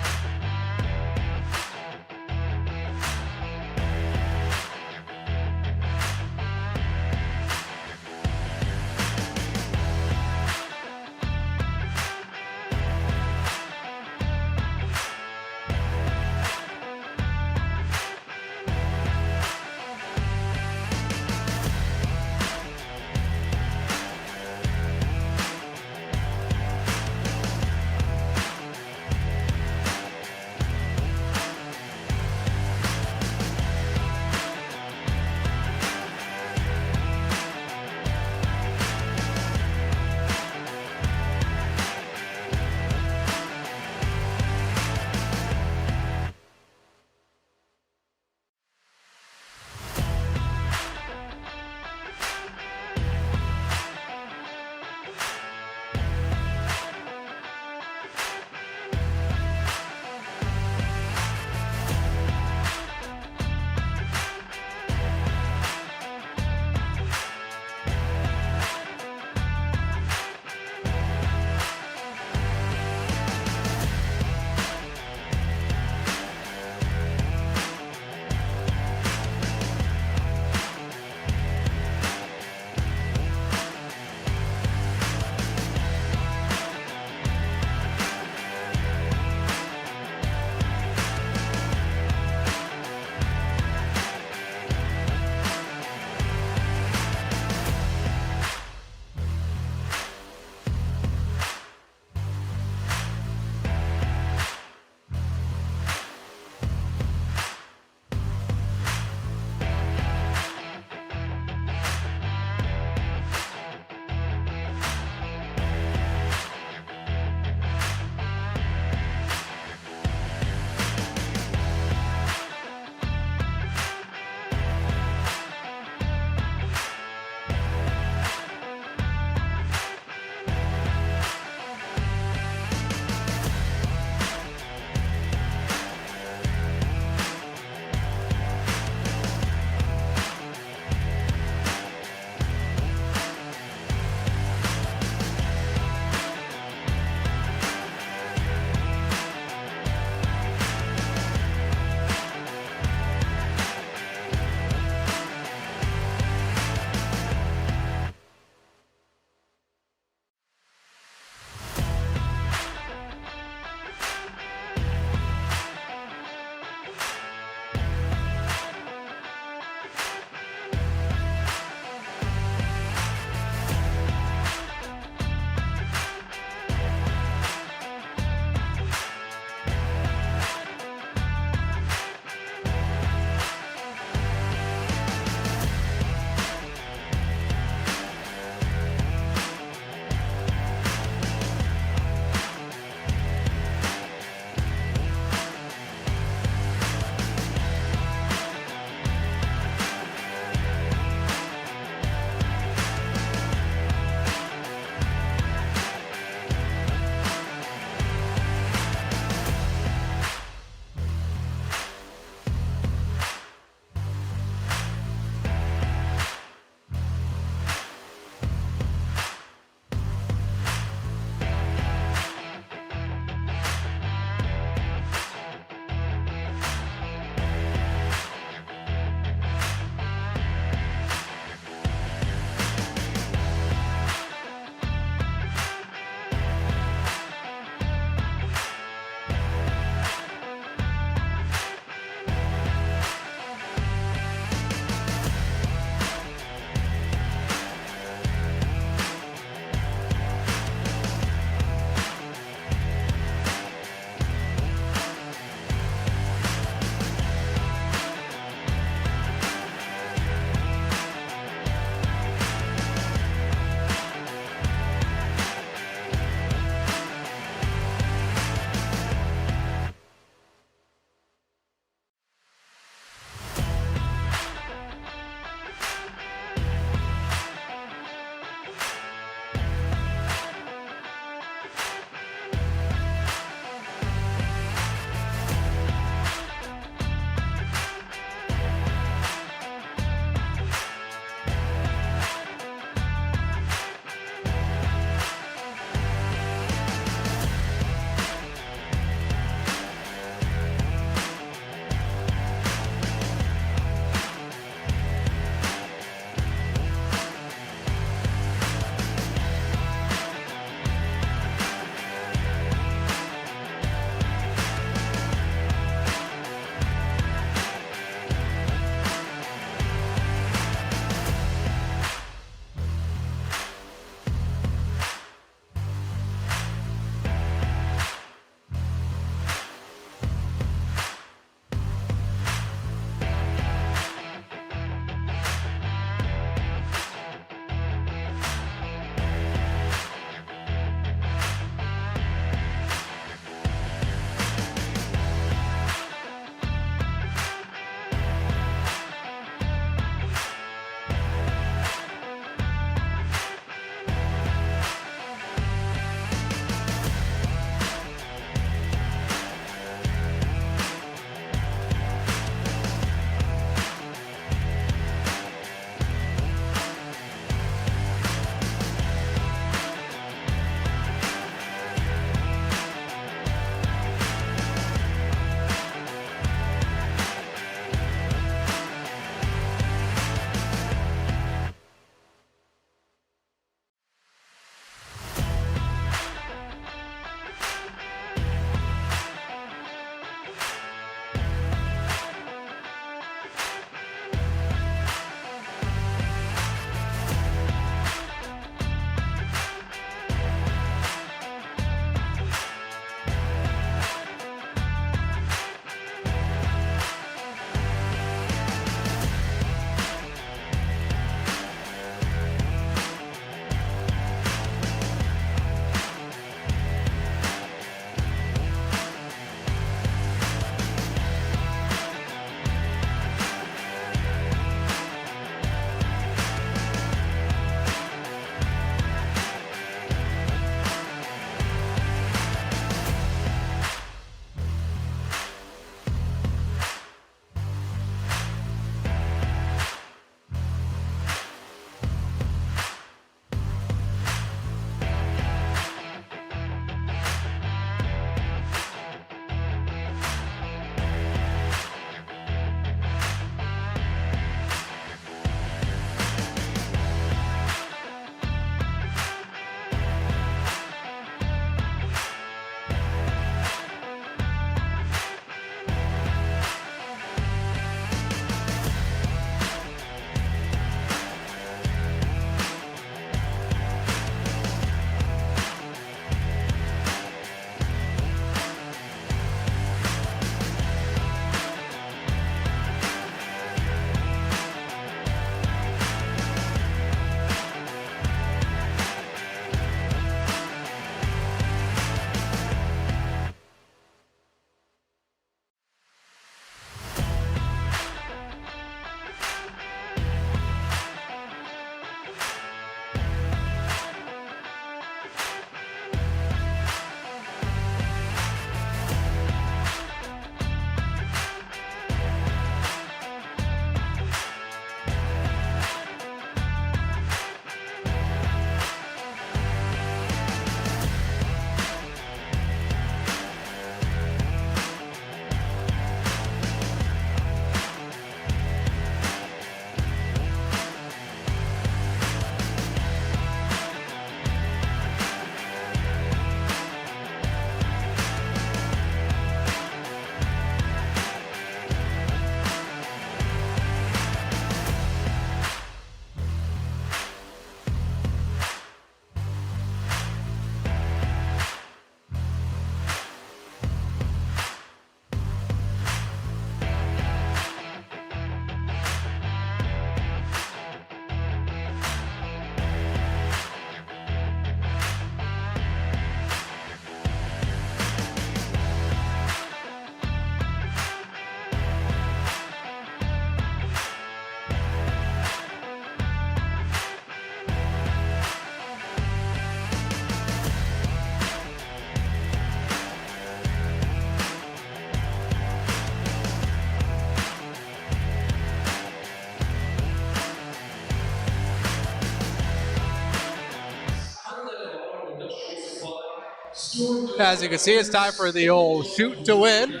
As you can see, it's time for the old shoot to win.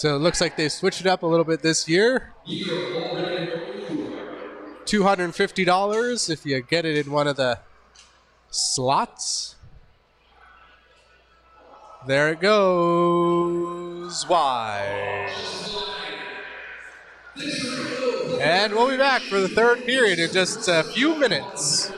So it looks like they switched it up a little bit this year. $250 if you get it in one of the slots. There it goes wide. And we'll be back for the third period in just a few minutes.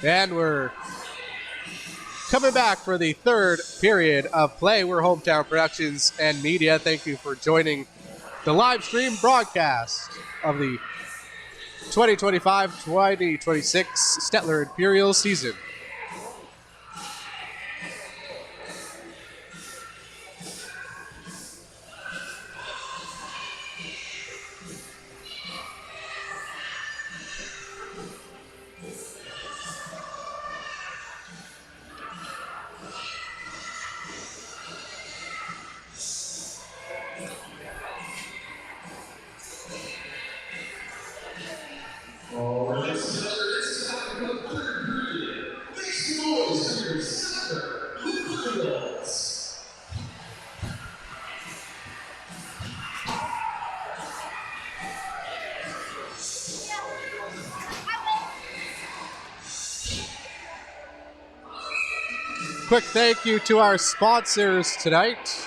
And we're coming back for the third period of play. We're Hometown Productions and Media. Thank you for joining the live stream broadcast of the 2025-2026 Stettler Imperials season. quick thank you to our sponsors tonight.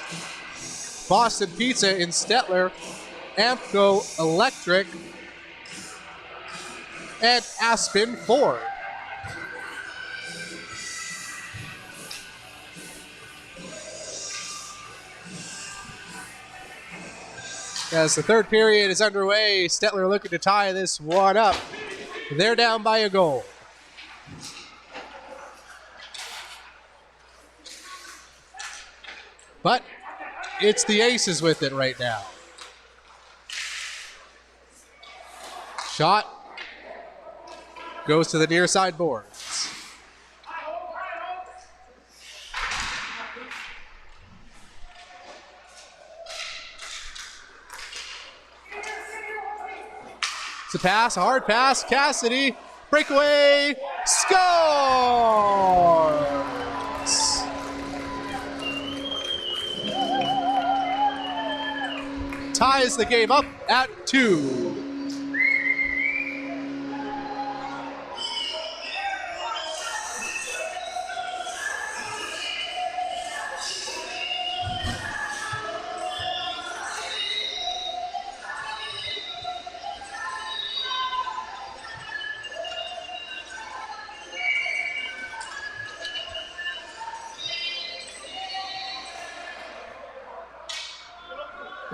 Boston Pizza in Stettler, Ampco Electric, and Aspen Ford. As the third period is underway, Stettler looking to tie this one up. They're down by a goal. But it's the Aces with it right now. Shot goes to the near side boards. It's a pass, a hard pass. Cassidy, breakaway, scores! Ties the game up at 2.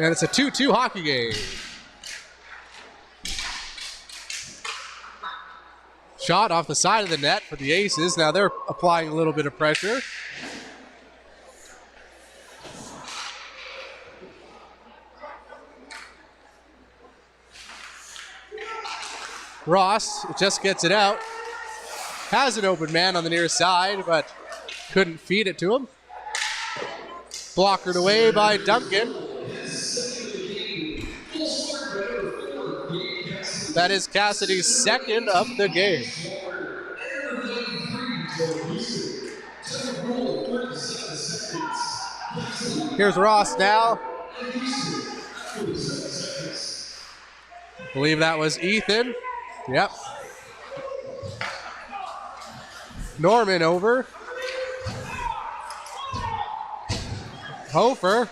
And it's a 2-2 hockey game. Shot off the side of the net for the Aces. Now they're applying a little bit of pressure. Ross just gets it out. Has an open man on the near side, but couldn't feed it to him. Blockered away by Duncan. That is Cassidy's second of the game. Here's Ross now. Believe that was Ethan. Yep. Norman over. Hofer.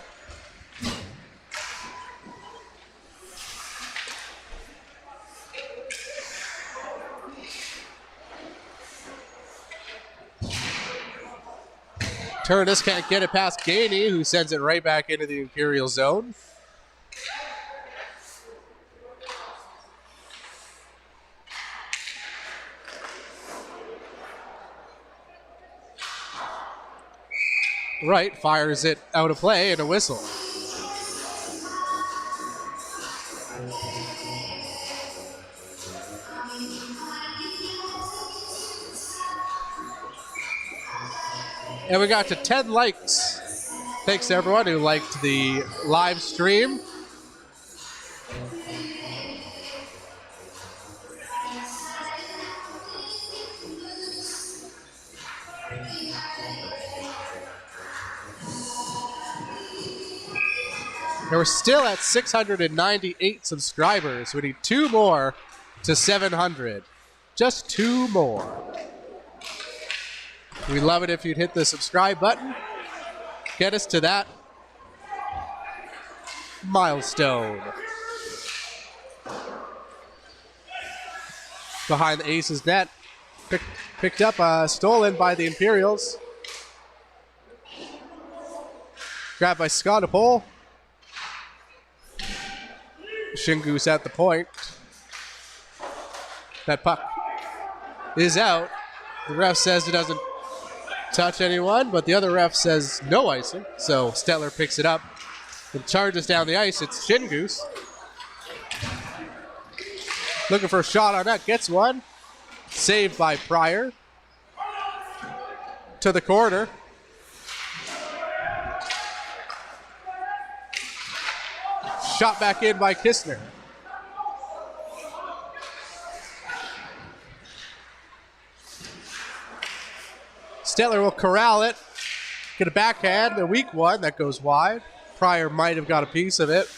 Turnus can't get it past Gainey, who sends it right back into the Imperial zone. Wright fires it out of play and a whistle. And we got to 10 likes. Thanks to everyone who liked the live stream. And we're still at 698 subscribers. We need 2 more to 700. Just 2 more. We'd love it if you'd hit the subscribe button. Get us to that milestone. Behind the Aces net. Picked up, stolen by the Imperials. Grabbed by Scottapole. Shingoose at the point. That puck is out. The ref says it doesn't touch anyone, but the other ref says no icing. So Stettler picks it up and charges down the ice. It's Shingoose. Looking for a shot on net. Gets one. Saved by Pryor. To the corner. Shot back in by Kistner. Stettler will corral it. Get a backhand, a weak one that goes wide. Pryor might have got a piece of it.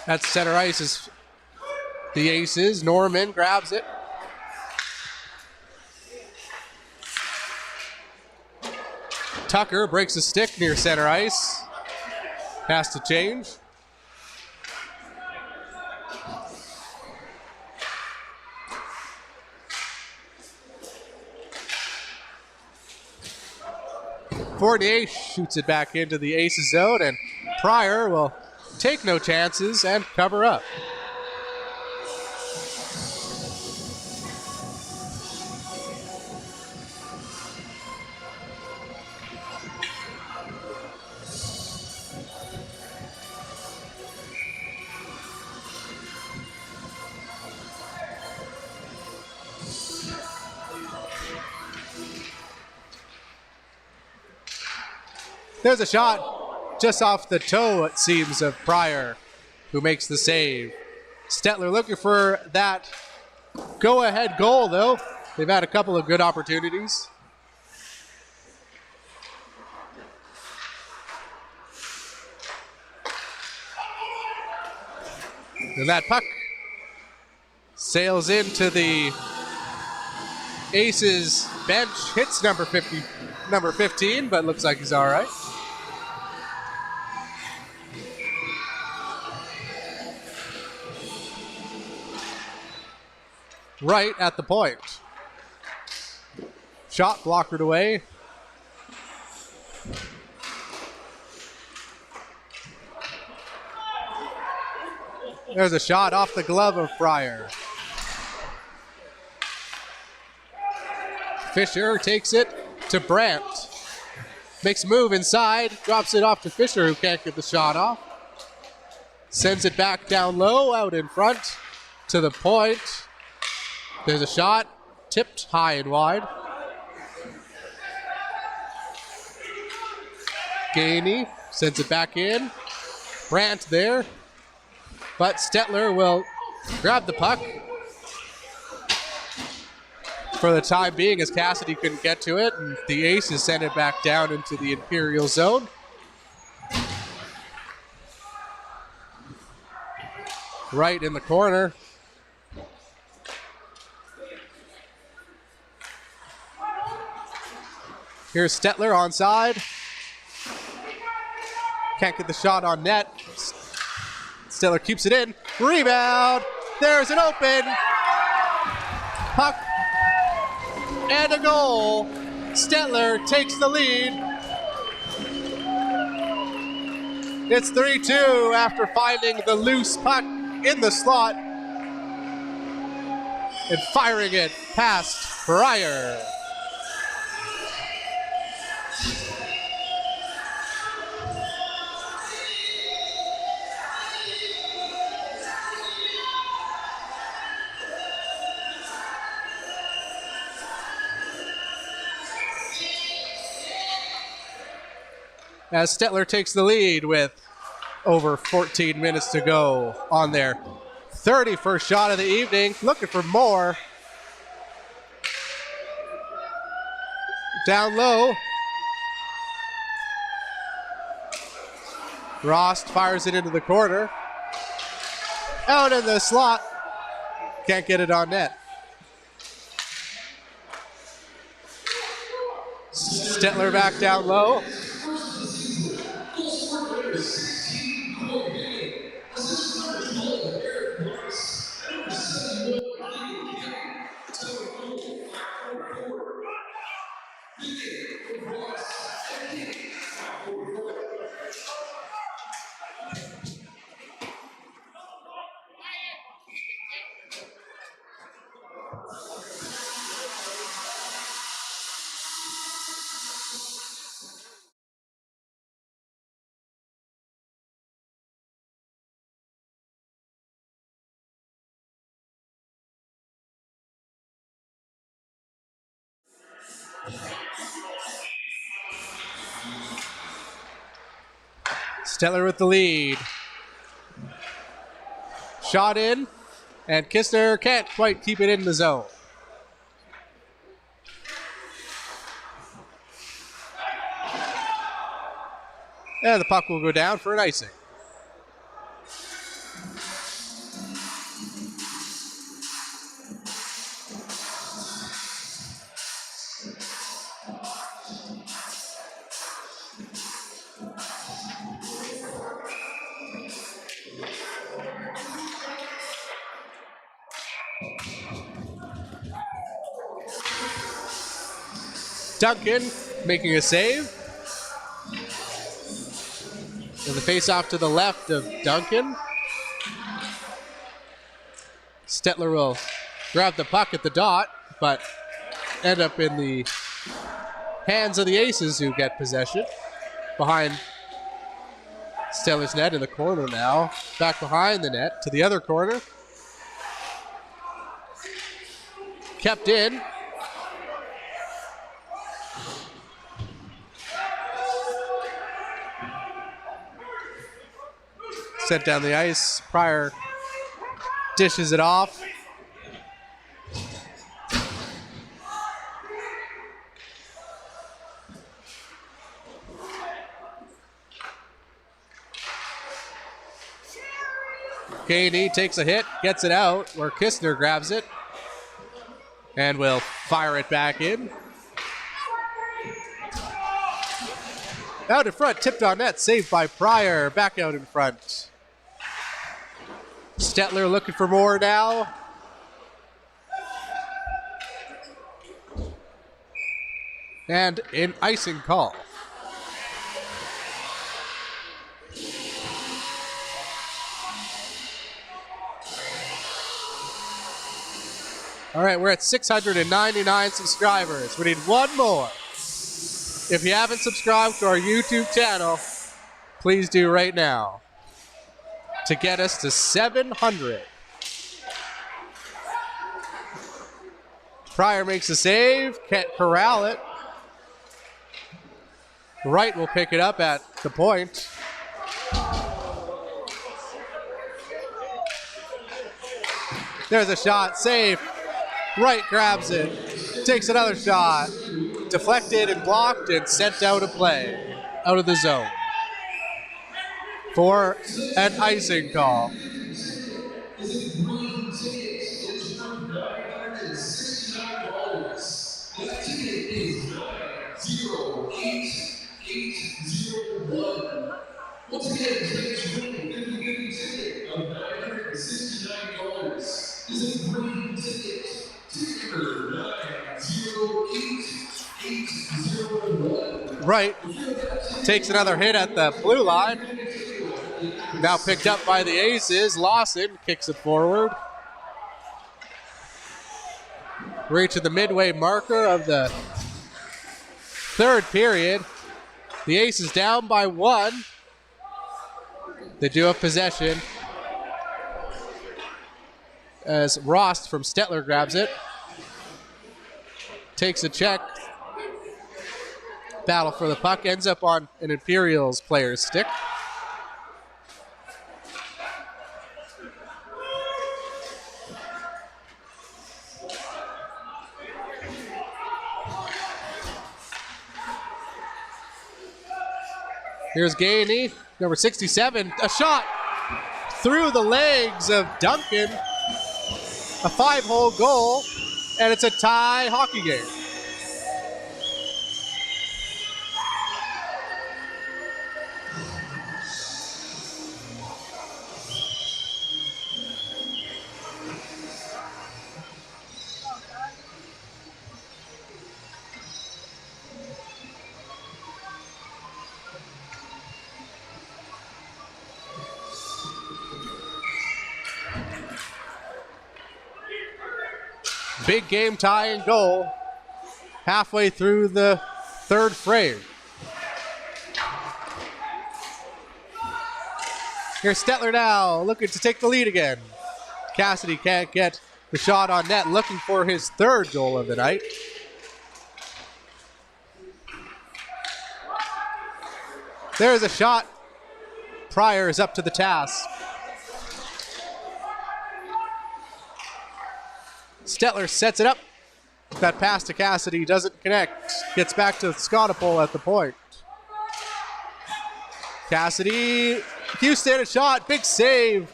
At center ice is the Aces. Norman grabs it. Tucker breaks a stick near center ice. Has to change. Fournier shoots it back into the Aces zone, and Pryor will take no chances and cover up. There's a shot just off the toe, it seems, of Pryor, who makes the save. Stettler looking for that go-ahead goal, though. They've had a couple of good opportunities. And that puck sails into the Aces bench, hits number 15, but looks like he's all right. Right at the point. Shot blockered away. There's a shot off the glove of Pryor. Fisher takes it to Brandt. Makes a move inside, drops it off to Fisher, who can't get the shot off. Sends it back down low, out in front to the point. There's a shot, tipped high and wide. Gainey sends it back in. Brandt there, but Stettler will grab the puck for the time being, as Cassidy couldn't get to it, and the Aces send it back down into the Imperial zone. Right in the corner. Here's Stettler onside. Can't get the shot on net. Stettler keeps it in. Rebound. There's an open puck and a goal. Stettler takes the lead. It's 3-2 after finding the loose puck in the slot and firing it past Pryor. As Stettler takes the lead with over 14 minutes to go on their 31st shot of the evening. Looking for more. Down low. Rost fires it into the corner. Out in the slot. Can't get it on net. Stettler back down low. Stettler with the lead. Shot in, and Kistner can't quite keep it in the zone. And the puck will go down for an icing. Duncan making a save. And the face-off to the left of Duncan. Stettler will grab the puck at the dot, but end up in the hands of the Aces, who get possession. Behind Stettler's net in the corner now. Back behind the net to the other corner. Kept in. Sent down the ice. Pryor dishes it off. KD takes a hit, gets it out, where Kistner grabs it, and will fire it back in. Out in front, tipped on net, saved by Pryor, back out in front. Stettler looking for more now. And an icing call. All right, we're at 699 subscribers. We need one more. If you haven't subscribed to our YouTube channel, please do right now to get us to 700. Pryor makes a save, can't corral it. Wright will pick it up at the point. There's a shot, save. Wright grabs it, takes another shot, deflected and blocked and sent out of play, out of the zone for an icing call. Once again, today's winning 50-50 ticket of $969 is a green ticket. Ticker 908-801. Wright takes another hit at the blue line. Now picked up by the Aces. Lawson kicks it forward. Reaching the midway marker of the third period. The Aces down by one. They do have possession as Rost from Stettler grabs it. Takes a check. Battle for the puck. Ends up on an Imperials player's stick. Here's Gainey, number 67. A shot through the legs of Duncan. A 5-hole goal, and it's a tie hockey game. Big game tying goal halfway through the third frame. Here's Stettler now looking to take the lead again. Cassidy can't get the shot on net, looking for his third goal of the night. There's a shot. Pryor is up to the task. Stettler sets it up. That pass to Cassidy doesn't connect. Gets back to Scottapole at the point. Cassidy, Houston, a shot. Big save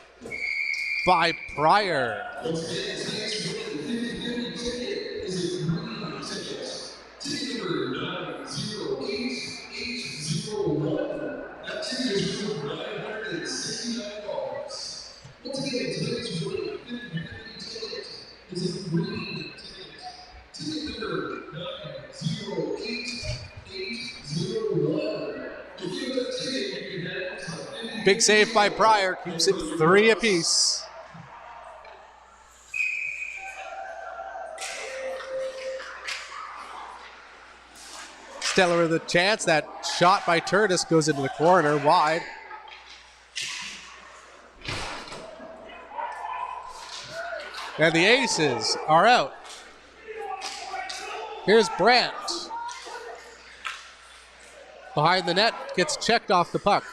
by Pryor. Is a green ticket. Ticket number 908 Big save by Pryor, keeps it 3 apiece. Stettler with a chance. That shot by Turdis goes into the corner, wide. And the Aces are out. Here's Brandt. Behind the net, gets checked off the puck.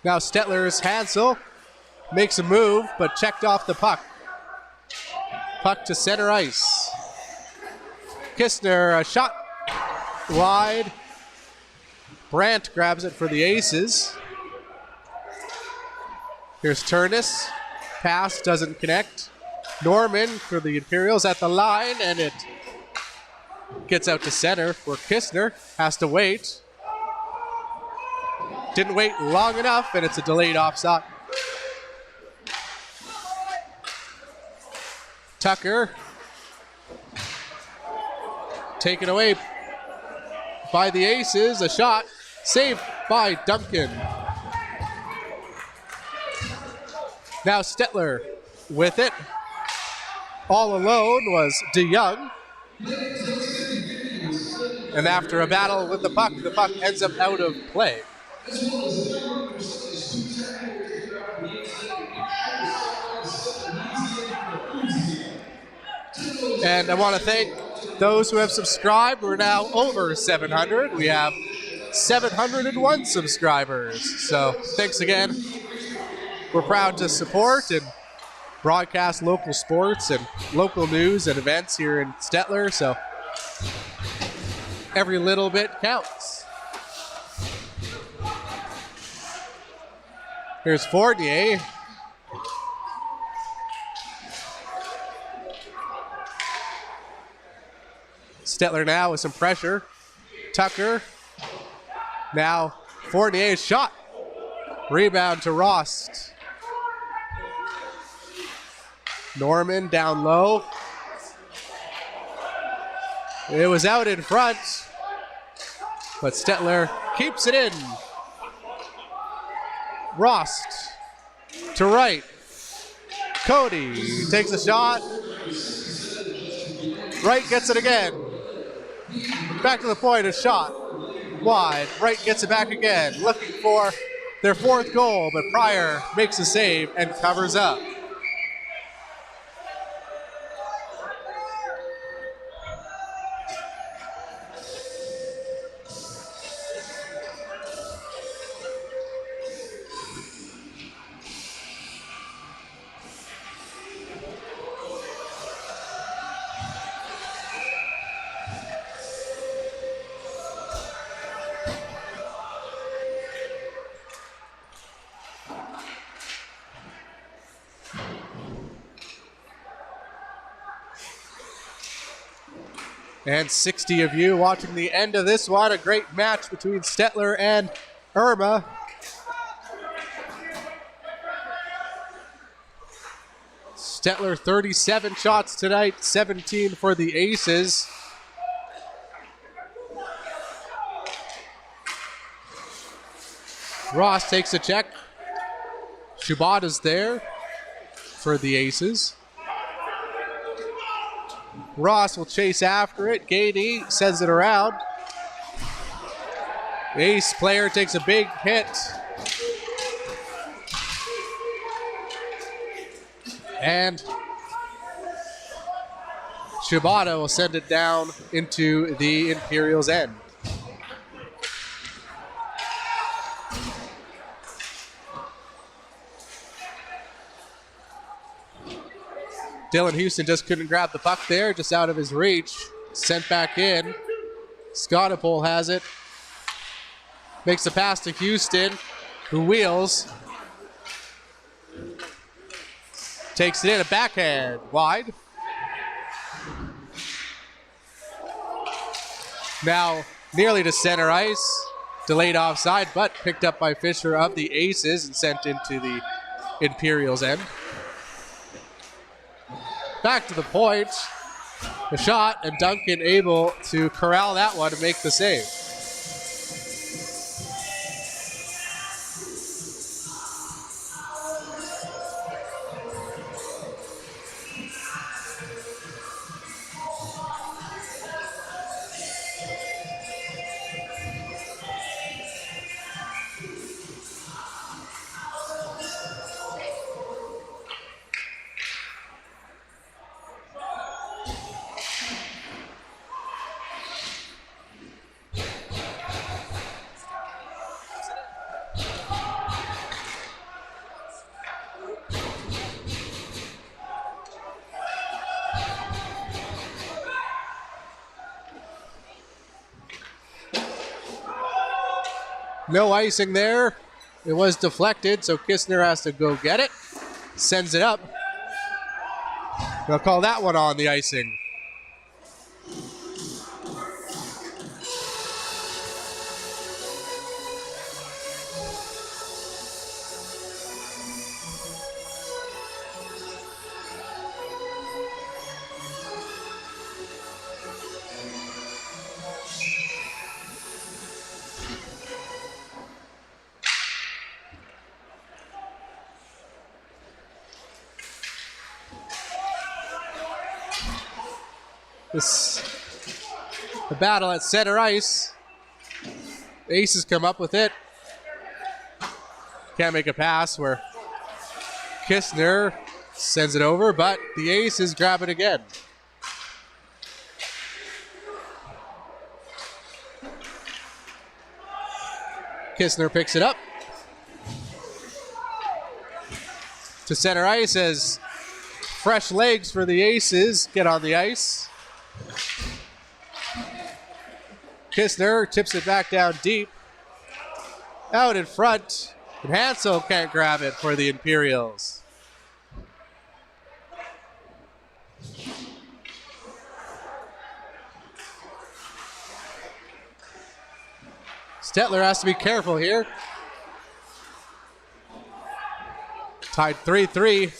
Now Stettler's Hansel makes a move, but checked off the puck. Puck to center ice. Kistner, a shot wide. Brandt grabs it for the Aces. Here's Turnus. Pass doesn't connect. Norman for the Imperials at the line, and it gets out to center where Kistner has to wait. Didn't wait long enough, and it's a delayed offside. Tucker. Taken away by the Aces. A shot saved by Duncan. Now Stettler with it. All alone was DeYoung. And after a battle with the puck ends up out of play. And I want to thank those who have subscribed. We're now over 700. We have 701 subscribers. So thanks again. We're proud to support and broadcast local sports and local news and events here in Stettler. So every little bit counts. Here's Fournier. Stettler now with some pressure. Tucker. Now Fournier's shot. Rebound to Rost. Norman down low. It was out in front, but Stettler keeps it in. Rost to right. Cody takes a shot. Wright gets it again. Back to the point, a shot. Wide. Wright gets it back again. Looking for their 4th goal, but Pryor makes a save and covers up. And 60 of you watching the end of this one. A great match between Stettler and Irma. Stettler 37 shots tonight, 17 for the Aces. Ross takes a check. Shubata's there for the Aces. Ross will chase after it. Gainey sends it around. Ace player takes a big hit. And Shibata will send it down into the Imperials' end. Dylan Houston just couldn't grab the puck there, just out of his reach. Sent back in. Scottapole has it. Makes the pass to Houston, who wheels. Takes it in, a backhand, wide. Now nearly to center ice. Delayed offside, but picked up by Fisher of the Aces and sent into the Imperials' end. Back to the point. The shot, and Duncan able to corral that one to make the save. No icing there. It was deflected, so Kistner has to go get it. Sends it up. They'll call that one on the icing. The battle at center ice. Aces come up with it. Can't make a pass where Kistner sends it over, but the Aces grab it again. Kistner picks it up to center ice as fresh legs for the Aces get on the ice. Kistner tips it back down deep. Out in front, and Hansel can't grab it for the Imperials. Stettler has to be careful here. Tied 3-3.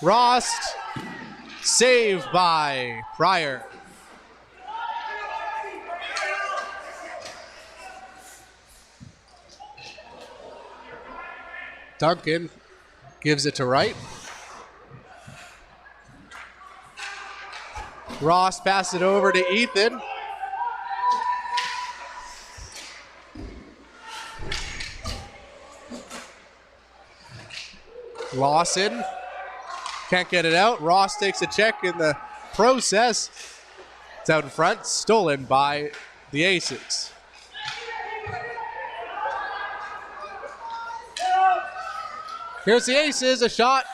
Rost, saved by Pryor. Duncan gives it to Wright. Ross passes it over to Ethan. Lawson can't get it out. Ross takes a check in the process. It's out in front, stolen by the Aces. Here's the Aces, a shot.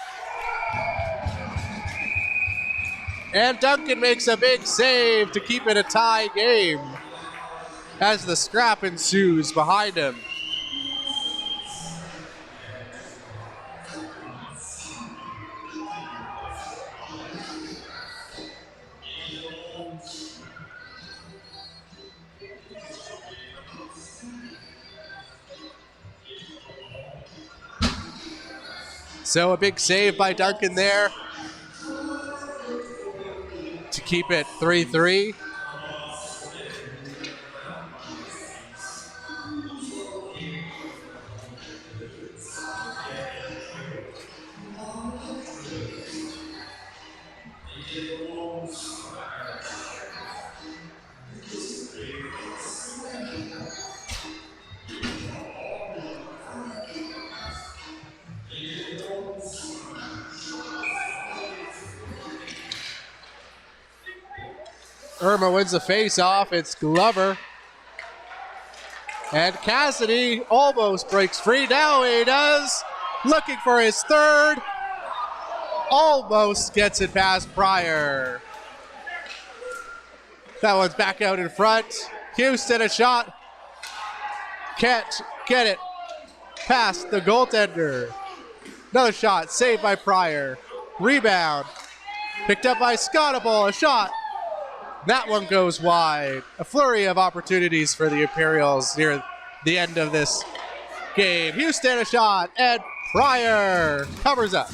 And Duncan makes a big save to keep it a tie game as the scrap ensues behind him. So a big save by Duncan there to keep it 3-3. Irma wins the face-off. It's Glover. And Cassidy almost breaks free. Now he does. Looking for his third. Almost gets it past Pryor. That one's back out in front. Houston a shot. Can't get it past the goaltender. Another shot saved by Pryor. Rebound. Picked up by Scottable. A shot. That one goes wide. A flurry of opportunities for the Imperials near the end of this game. Houston a shot, and Pryor covers up.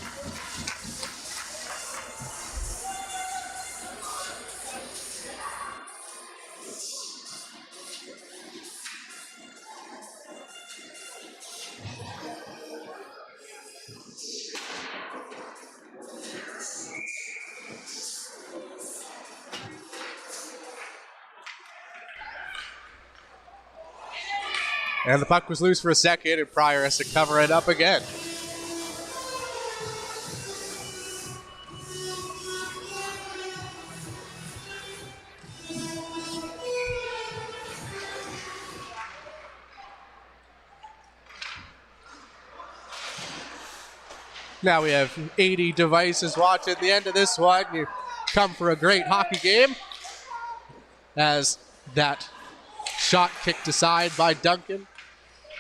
And the puck was loose for a second, and Pryor has to cover it up again. Now we have 80 devices watching the end of this one. You come for a great hockey game as that shot kicked aside by Duncan,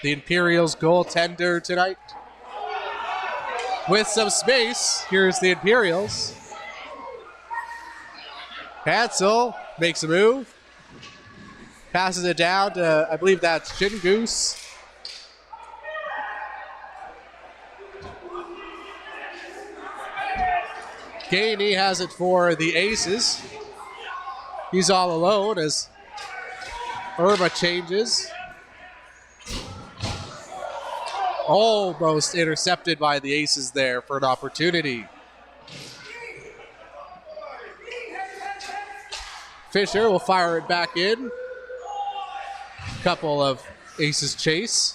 the Imperials goaltender tonight. With some space, here's the Imperials. Hansel makes a move, passes it down to, I believe that's Shingoose. Gainey has it for the Aces. He's all alone as Irma changes. Almost intercepted by the Aces there for an opportunity. Fisher will fire it back in. Couple of Aces chase.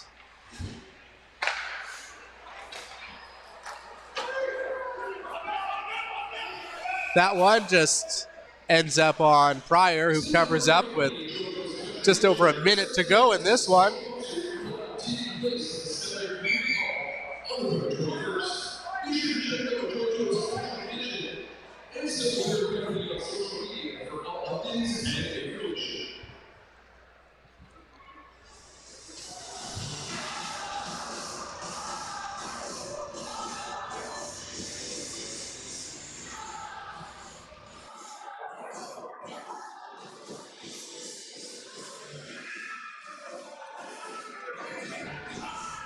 That one just ends up on Pryor, who covers up with just over a minute to go in this one.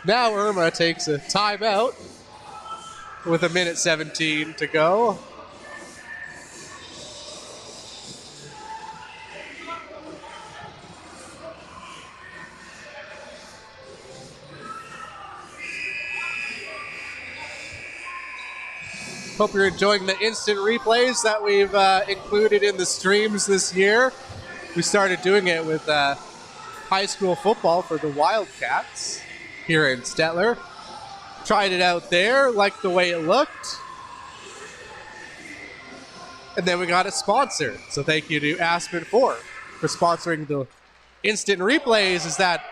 Now Irma takes a timeout with a minute 17 to go. Hope you're enjoying the instant replays that we've included in the streams this year. We started doing it with high school football for the Wildcats here in Stettler. Tried it out there, liked the way it looked. And then we got it sponsored. So thank you to Aspen for sponsoring the instant replays, as that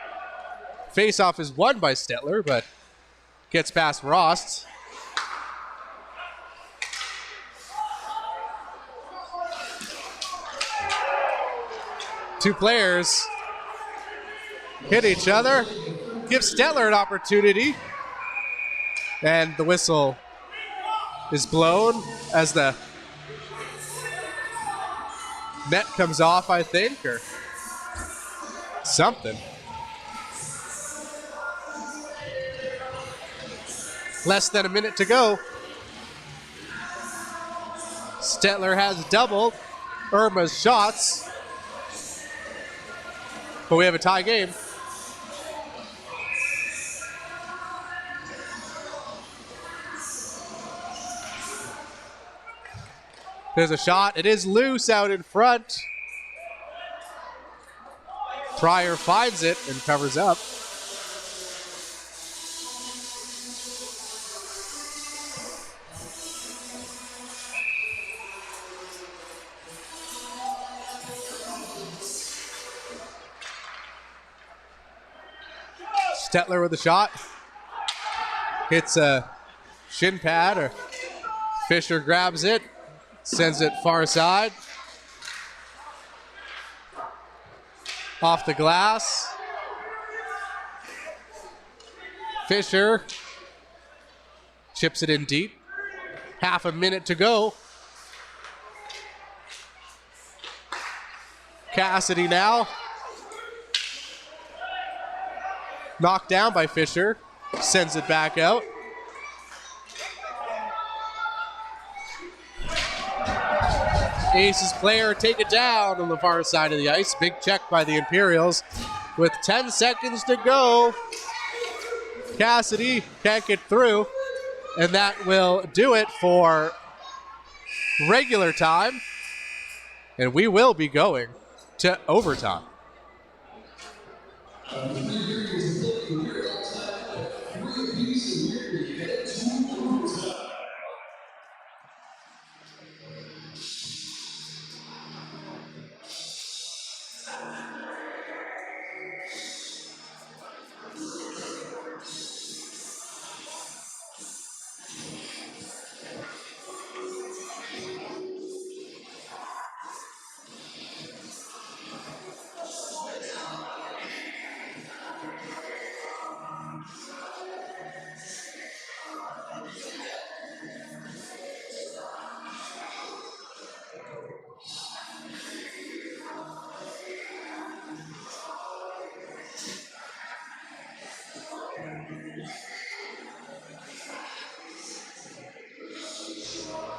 faceoff is won by Stettler, but gets past Rost. Two players hit each other. Give Stettler an opportunity. And the whistle is blown as the net comes off, I think, or something. Less than a minute to go. Stettler has doubled Irma's shots, but we have a tie game. There's a shot. It is loose out in front. Pryor finds it and covers up. Stettler with a shot. Hits a shin pad, or Fisher grabs it. Sends it far side. Off the glass. Fisher chips it in deep. Half a minute to go. Cassidy now. Knocked down by Fisher. Sends it back out. Aces player take it down on the far side of the ice. Big check by the Imperials with 10 seconds to go. Cassidy can't get through, and that will do it for regular time. And we will be going to overtime.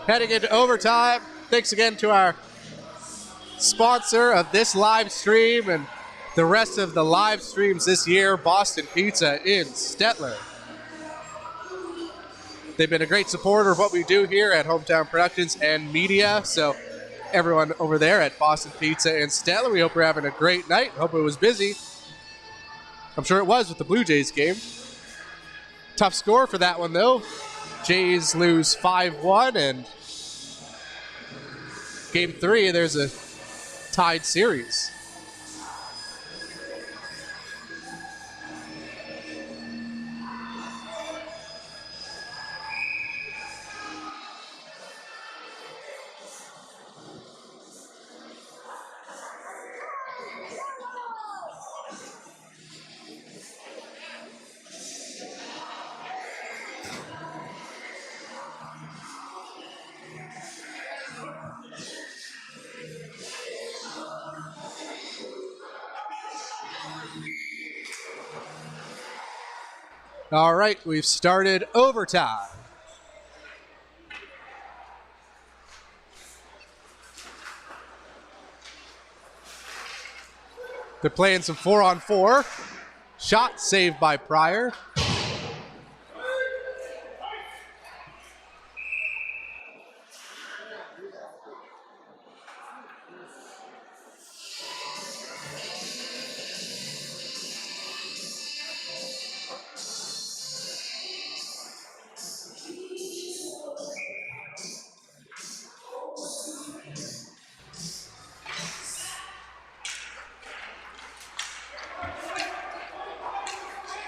Heading into overtime. Thanks again to our sponsor of this live stream and the rest of the live streams this year, Boston Pizza in Stettler. They've been a great supporter of what we do here at Hometown Productions and Media. So everyone over there at Boston Pizza in Stettler, we hope you're having a great night. Hope it was busy. I'm sure it was with the Blue Jays game. Tough score for that one, though. Jays lose 5-1, and game 3, there's a tied series. All right, we've started overtime. They're playing some 4-on-4. Shot saved by Pryor.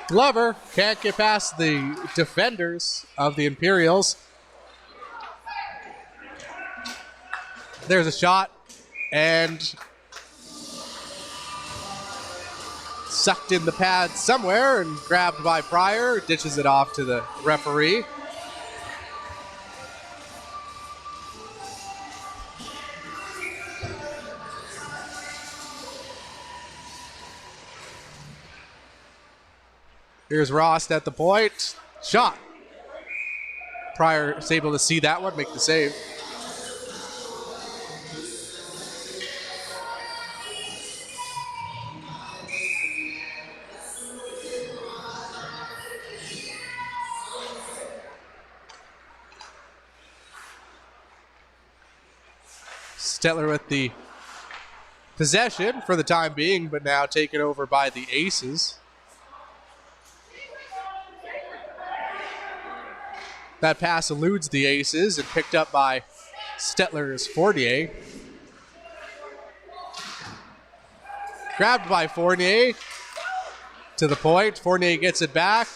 Glover can't get past the defenders of the Imperials. There's a shot, and sucked in the pad somewhere and grabbed by Pryor, ditches it off to the referee. Here's Rost at the point. Shot. Pryor is able to see that one, make the save. Stettler with the possession for the time being, but now taken over by the Aces. That pass eludes the Aces and picked up by Stettler's Fournier. Grabbed by Fournier to the point. Fournier gets it back.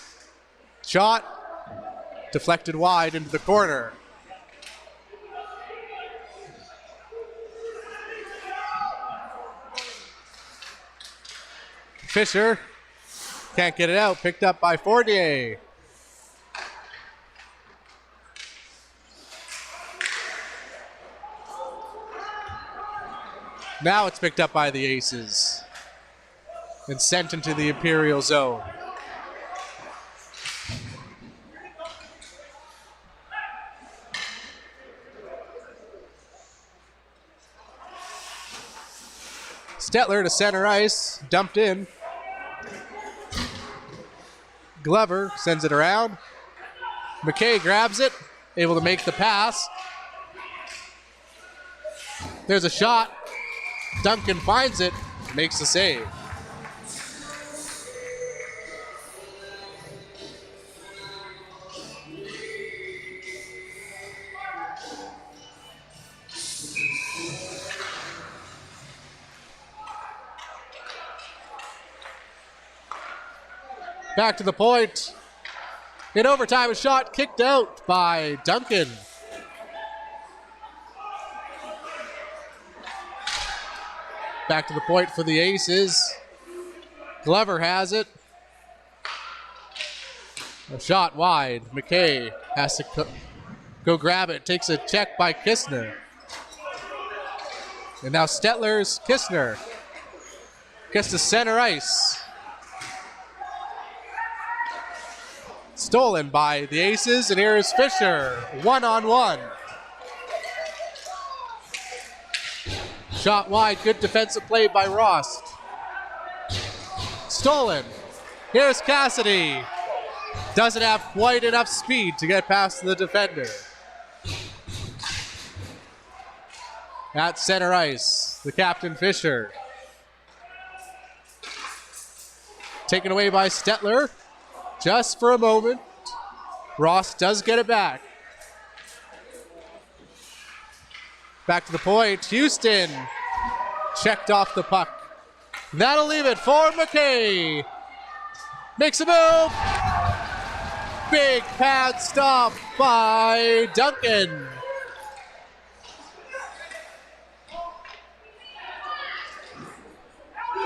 Shot deflected wide into the corner. Fisher can't get it out. Picked up by Fournier. Now it's picked up by the Aces and sent into the Imperial zone. Stettler to center ice, dumped in. Glover sends it around. McKay grabs it, able to make the pass. There's a shot. Duncan finds it, makes the save. Back to the point. In overtime, a shot kicked out by Duncan. Back to the point for the Aces. Glover has it. A shot wide. McKay has to go grab it. Takes a check by Kistner. And now Stettler's Kistner. Gets to center ice. Stolen by the Aces, and here is Fisher, 1-on-1. Shot wide, good defensive play by Ross. Stolen. Here's Cassidy. Doesn't have quite enough speed to get past the defender. At center ice, the captain Fisher. Taken away by Stettler. Just for a moment. Ross does get it back. Back to the point. Houston checked off the puck. That'll leave it for McKay. Makes a move. Big pad stop by Duncan.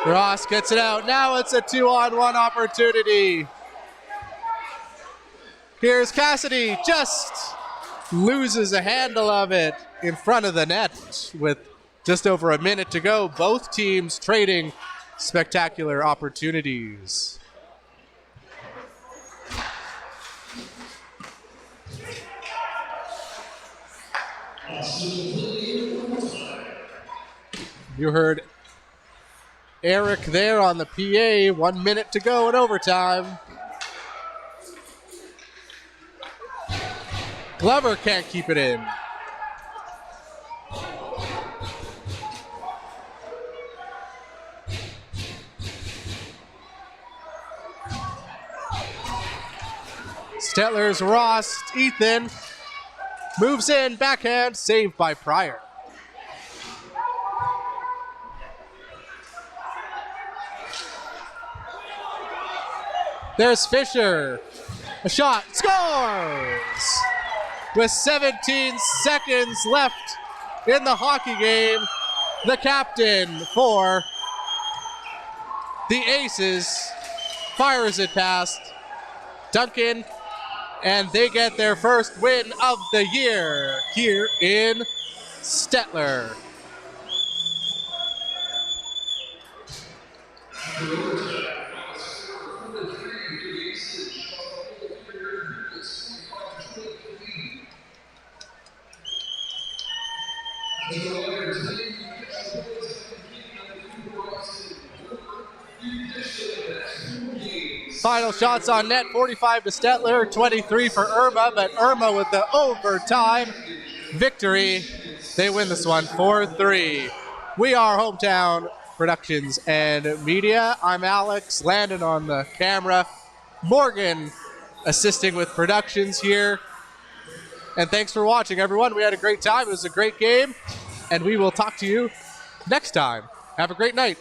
Ross gets it out. Now it's a 2-on-1 opportunity. Here's Cassidy. Just loses a handle of it in front of the net with just over a minute to go. Both teams trading spectacular opportunities. You heard Eric there on the PA. 1 minute to go in overtime. Glover can't keep it in. Stettler's Ross. Ethan moves in, backhand, saved by Pryor. There's Fisher. A shot. Scores! With 17 seconds left in the hockey game, the captain for the Aces fires it past Duncan, and they get their first win of the year here in Stettler. Final shots on net, 45 to Stettler, 23 for Irma, but Irma with the overtime victory. They win this one 4-3. We are Hometown Productions and Media. I'm Alex, Landon on the camera, Morgan assisting with productions here. And thanks for watching, everyone. We had a great time. It was a great game, and we will talk to you next time. Have a great night.